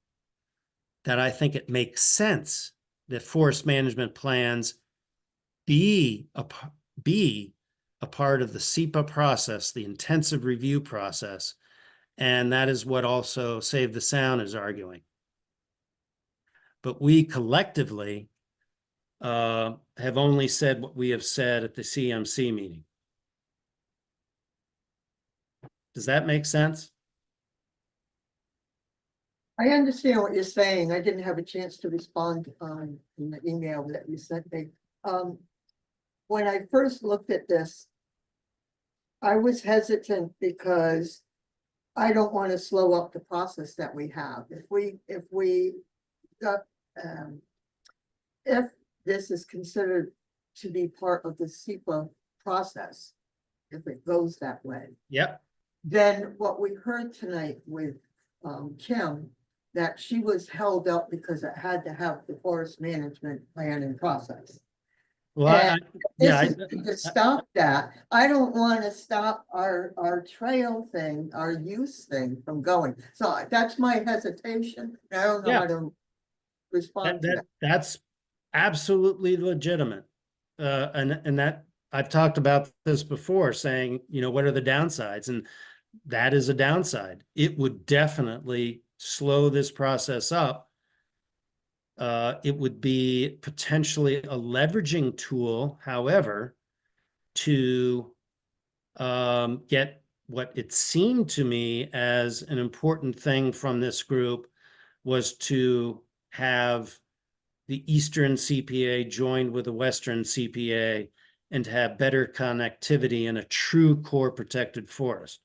that I think it makes sense that forest management plans be a part of the SEPA process, the intensive review process. And that is what also Save the Sound is arguing. But we collectively have only said what we have said at the CMC meeting. Does that make sense? I understand what you're saying. I didn't have a chance to respond in the email that you sent me. When I first looked at this, I was hesitant because I don't want to slow up the process that we have. If this is considered to be part of the SEPA process, if it goes that way. Yep. Then what we heard tonight with Kim, that she was held up because it had to have the forest management plan in process. Well, To stop that, I don't want to stop our trail thing, our use thing from going. So that's my hesitation. I don't know how to respond to that. That's absolutely legitimate. And that I've talked about this before, saying, what are the downsides? And that is a downside. It would definitely slow this process up. It would be potentially a leveraging tool, however, to get what it seemed to me as an important thing from this group was to have the Eastern CPA joined with the Western CPA and to have better connectivity in a true core protected forest.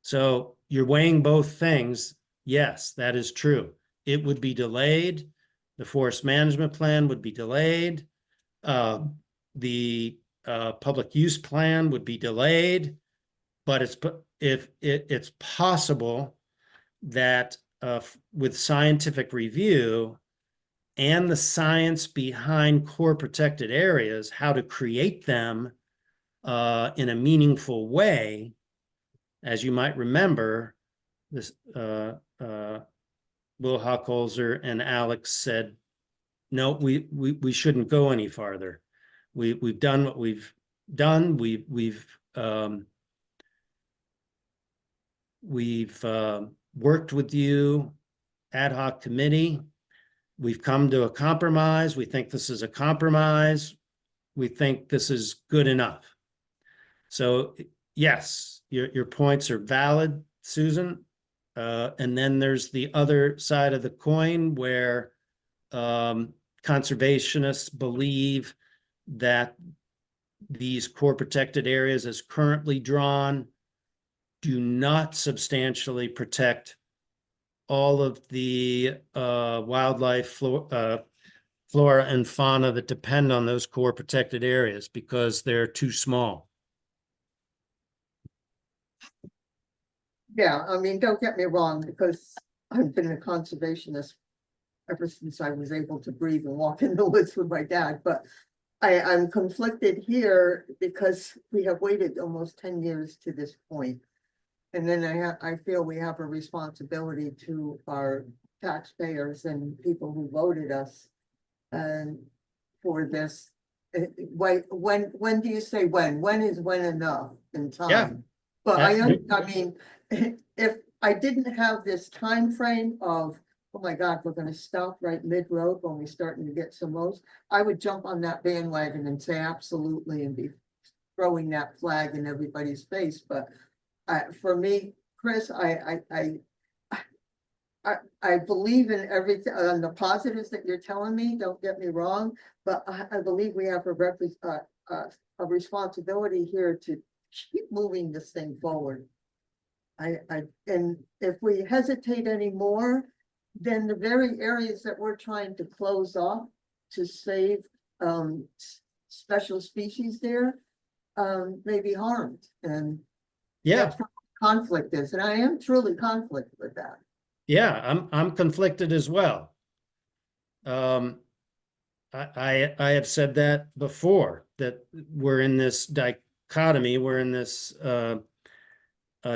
So you're weighing both things. Yes, that is true. It would be delayed. The forest management plan would be delayed. The public use plan would be delayed. But it's possible that with scientific review and the science behind core protected areas, how to create them in a meaningful way. As you might remember, this Will Hochholzer and Alex said, no, we shouldn't go any farther. We've done what we've done. We've worked with you, ad hoc committee. We've come to a compromise. We think this is a compromise. We think this is good enough. So yes, your points are valid, Susan. And then there's the other side of the coin where conservationists believe that these core protected areas as currently drawn do not substantially protect all of the wildlife, flora and fauna that depend on those core protected areas because they're too small. Yeah, I mean, don't get me wrong, because I've been a conservationist ever since I was able to breathe and walk in the woods with my dad, but I'm conflicted here because we have waited almost 10 years to this point. And then I feel we have a responsibility to our taxpayers and people who voted us for this. When do you say when? When is when enough in time? Yeah. But I mean, if I didn't have this time frame of oh my God, we're gonna stop right mid-road when we're starting to get some roads, I would jump on that bandwagon and say absolutely and be throwing that flag in everybody's face, but for me, Chris, I believe in everything, the positives that you're telling me, don't get me wrong, but I believe we have a responsibility here to keep moving this thing forward. And if we hesitate anymore, then the very areas that we're trying to close off to save, special species there, may be harmed, and Yeah, that's what conflict is, and I am truly conflict with that. yeah, I'm conflicted as well. I have said that before, that we're in this dichotomy, we're in this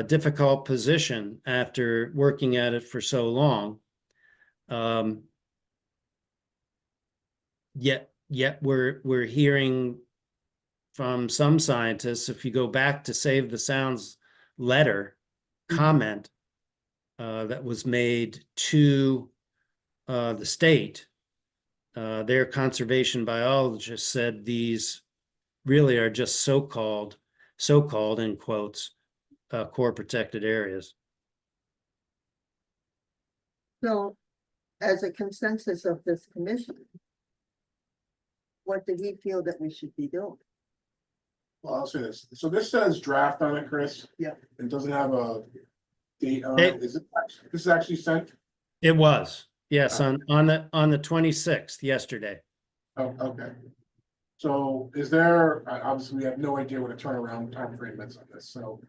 difficult position after working at it for so long. Yet we're hearing from some scientists, if you go back to Save the Sound's letter, comment that was made to the state, their conservation biologists said these really are just so-called in quotes, core protected areas. So, as a consensus of this commission, what do we feel that we should be doing? Well, I'll say this. So this says draft on it, Chris. Yeah. It doesn't have a date on Hey. it. Is it, this is actually sent? It was, yes, on the 26th, yesterday. Oh, okay. So is there, obviously, we have no idea what a turnaround time frame is on this, so.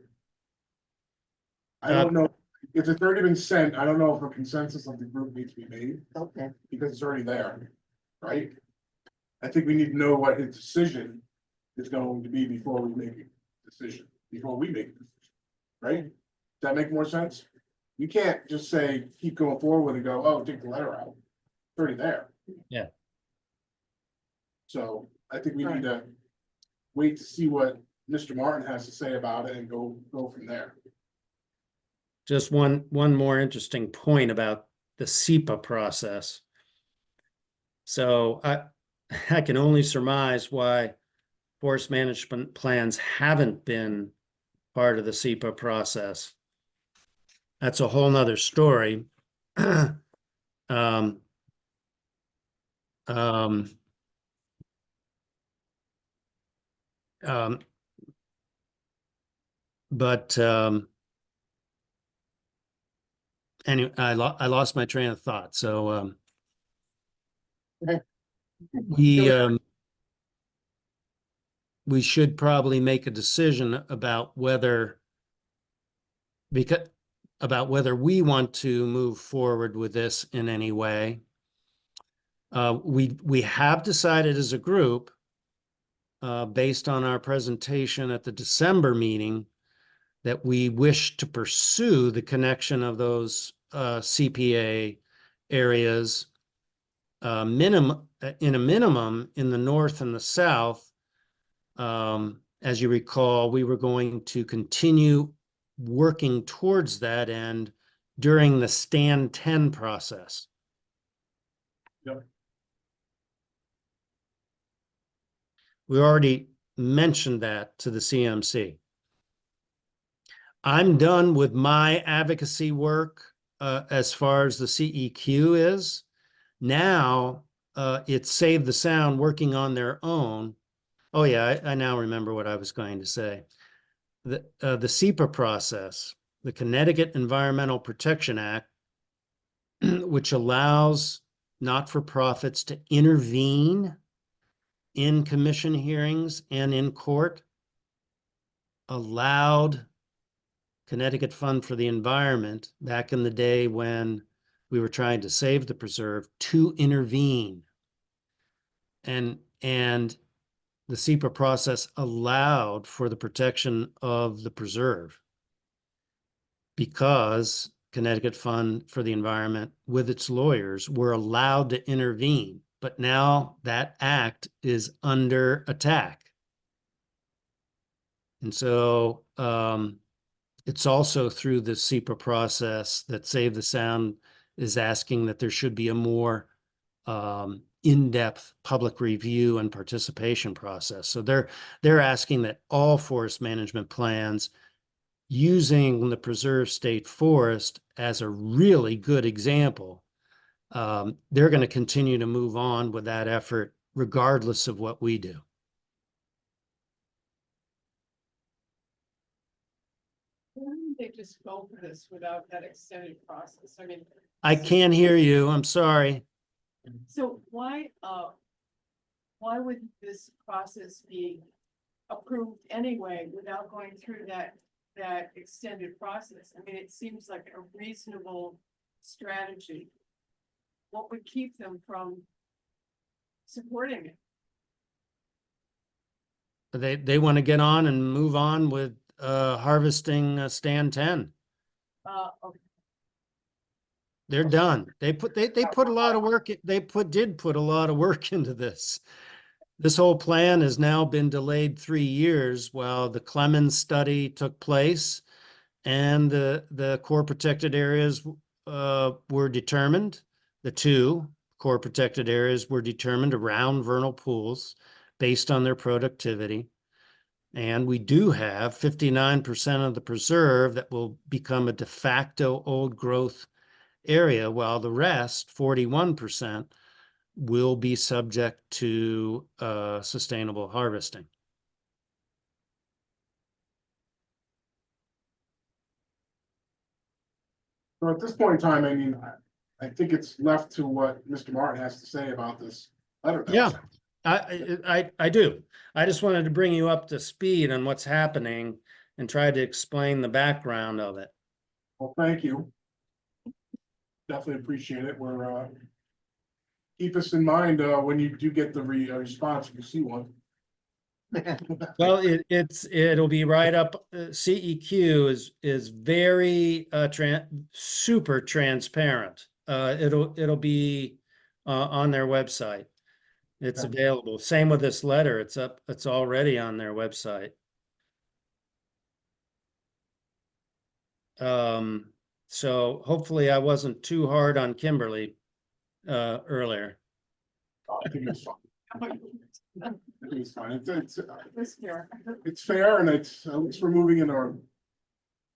I don't know, if it's already been sent, I don't know if a consensus of the group needs to be made, Okay, because it's already there, right? I think we need to know what his decision is going to be before we make a decision, right? Does that make more sense? You can't just say, keep going forward and go, oh, take the letter out. It's already there. Yeah. So I think we need to wait to see what Mr. Martin has to say about it and go from there. Just one more interesting point about the SEPA process. So I can only surmise why forest management plans haven't been part of the SEPA process. That's a whole nother story. But anyway, I lost my train of thought. So we should probably make a decision about whether we want to move forward with this in any way. We have decided as a group, based on our presentation at the December meeting, that we wish to pursue the connection of those CPA areas in a minimum in the north and the south. As you recall, we were going to continue working towards that end during the Stand 10 process. Yep. We already mentioned that to the CMC. I'm done with my advocacy work as far as the CEQ is. Now it's Save the Sound working on their own. Oh yeah, I now remember what I was going to say. The SEPA process, the Connecticut Environmental Protection Act, which allows not-for-profits to intervene in commission hearings and in court, allowed Connecticut Fund for the Environment back in the day when we were trying to save the preserve to intervene. And the SEPA process allowed for the protection of the preserve because Connecticut Fund for the Environment with its lawyers were allowed to intervene. But now that act is under attack. And so it's also through the SEPA process that Save the Sound is asking that there should be a more in-depth public review and participation process. So they're asking that all forest management plans, using the preserved state forest as a really good example, they're going to continue to move on with that effort regardless of what we do. Why didn't they just go for this without that extended process? I mean. I can't hear you. I'm sorry. So why would this process be approved anyway without going through that extended process? I mean, it seems like a reasonable strategy. What would keep them from supporting it? They want to get on and move on with harvesting stand 10. Okay. They're done. They put a lot of work. Did put a lot of work into this. This whole plan has now been delayed 3 years while the Clemens study took place and the core protected areas were determined. The 2 core protected areas were determined around vernal pools based on their productivity. And we do have 59% of the preserve that will become a de facto old growth area, while the rest, 41%, will be subject to sustainable harvesting. So at this point in time, I mean, I think it's left to what Mr. Martin has to say about this letter. that was Yeah. sent. I do. I just wanted to bring you up to speed on what's happening and try to explain the background of it. Well, thank you. Definitely appreciate it. We're, keep us in mind, when you do get the response, if you see one. Well, it'll be right up. CEQ is very super transparent. It'll be on their website. It's Okay. available. Same with this letter. It's up. It's already on their website. So hopefully I wasn't too hard on Kimberly earlier. I think it's fine. I think it's fine. This here. It's fair, and it's, at least we're moving in a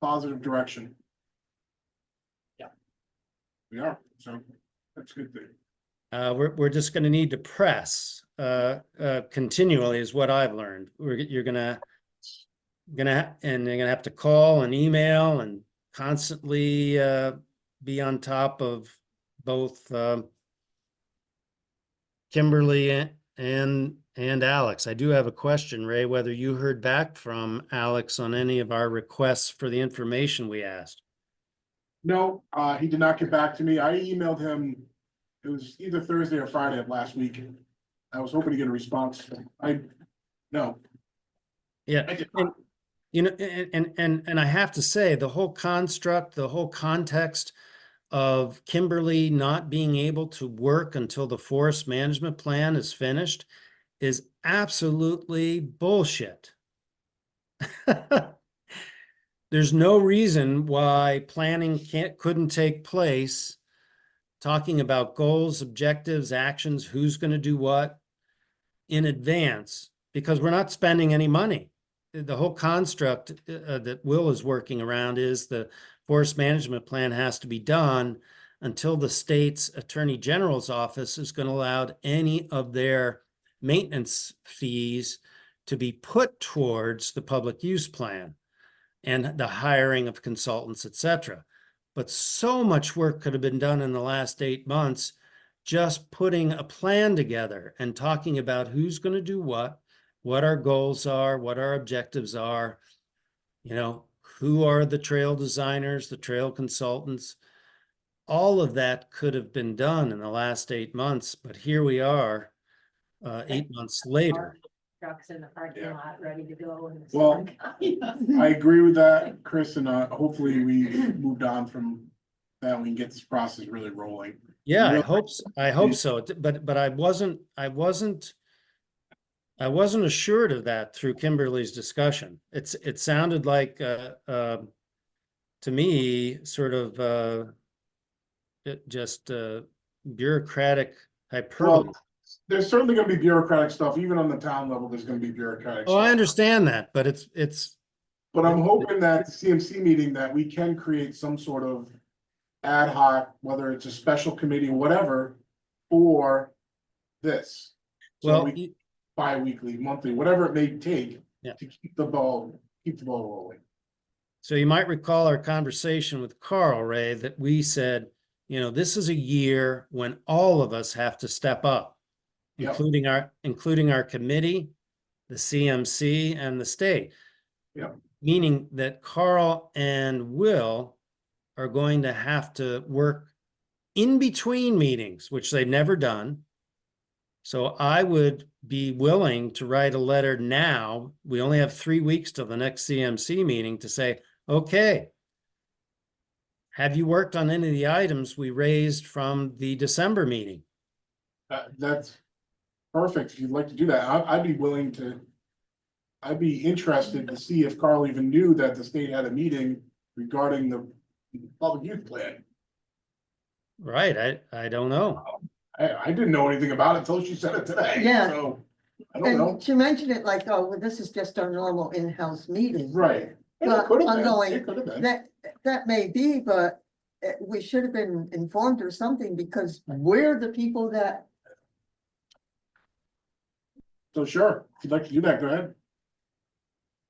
positive direction. Yeah. We are, so that's a good thing. We're just going to need to press continually is what I've learned. You're gonna have to call and email and constantly be on top of both Kimberly and Alex. I do have a question, Ray, whether you heard back from Alex on any of our requests for the information we asked. No, he did not get back to me. I emailed him. It was either Thursday or Friday of last week. I was hoping to get a response. No. Yeah. I did And, not. you know, and I have to say, the whole construct, the whole context of Kimberly not being able to work until the forest management plan is finished is absolutely bullshit. There's no reason why planning couldn't take place, talking about goals, objectives, actions, who's going to do what in advance, because we're not spending any money. The whole construct that Will is working around is the forest management plan has to be done until the state's attorney general's office is going to allow any of their maintenance fees to be put towards the public use plan and the hiring of consultants, etc. But so much work could have been done in the last 8 months, just putting a plan together and talking about who's going to do what our goals are, what our objectives are, you know, who are the trail designers, the trail consultants. All of that could have been done in the last 8 months, but here we are, 8 months later. Trucks in the parking Yeah. lot ready to go. And it's Well, like- I agree with that, Chris, and hopefully we moved on from that. We can get this process really rolling. Yeah, I Really? hope so. But I wasn't assured of that through Kimberly's discussion. It sounded like to me sort of just bureaucratic hyperbole. Well, there's certainly gonna be bureaucratic stuff, even on the town level, there's gonna be bureaucratic Oh, I stuff. understand that, but it's, But I'm hoping that the CMC meeting, that we can create some sort of ad hoc, whether it's a special committee, whatever, for this. So well, we, bi-weekly, monthly, whatever it may take. Yeah. To keep the ball rolling. so you might recall our conversation with Carl, Ray, that we said, this is a year when all of us have to step up, Yep. including our committee, the CMC, and the state. Yep. Meaning that Carl and Will are going to have to work in between meetings, which they've never done. So I would be willing to write a letter now. We only have 3 weeks till the next CMC meeting to say, okay, have you worked on any of the items we raised from the December meeting? That's perfect. If you'd like to do that, I'd be willing to. I'd be interested to see if Carl even knew that the state had a meeting regarding the public youth plan. Right, I don't know. I didn't know anything about it until she said it today. Yeah. So, I don't know. And she mentioned it like, oh, well, this is just our normal in-house meeting. Right. And But it could have I'm been, going, it could have been. that may be, but we should have been informed or something, because we're the people that, So sure, if you'd like to do that, go ahead.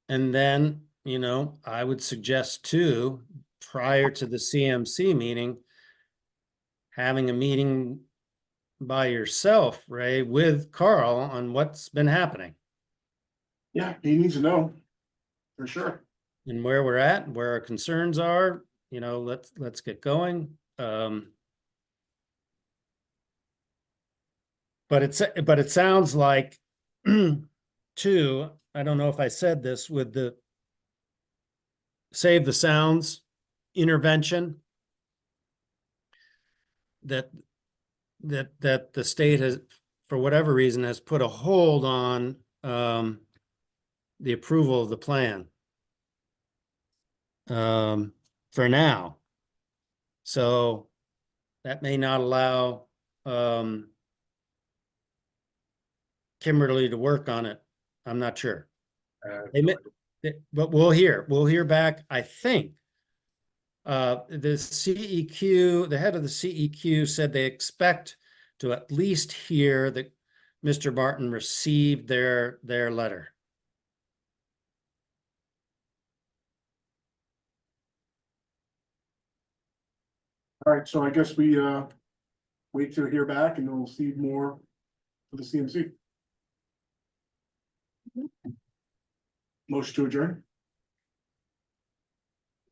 And then, I would suggest too, prior to the CMC meeting, having a meeting by yourself, Ray, with Carl on what's been happening Yeah, he needs to know. For sure. and where we're at, where our concerns are, let's get going. But it sounds like too, I don't know if I said this, with the Save the Sounds intervention, that the state has, for whatever reason, has put a hold on the approval of the plan for now. So that may not allow Kimberly to work on it. I'm not sure. But we'll hear back, I think. The CEQ, the head of the CEQ said they expect to at least hear that Mr. Martin received their letter. All right, so I guess we wait to hear back and then we'll see more for the CMC. Motion to adjourn.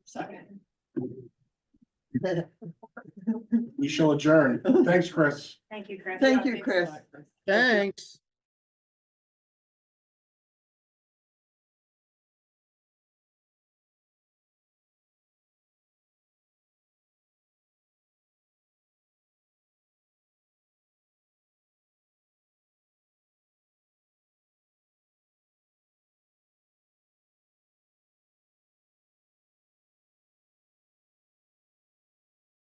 Second. We shall adjourn. Thanks, Chris. Thank you, Chris. thank you, Chris. Thanks.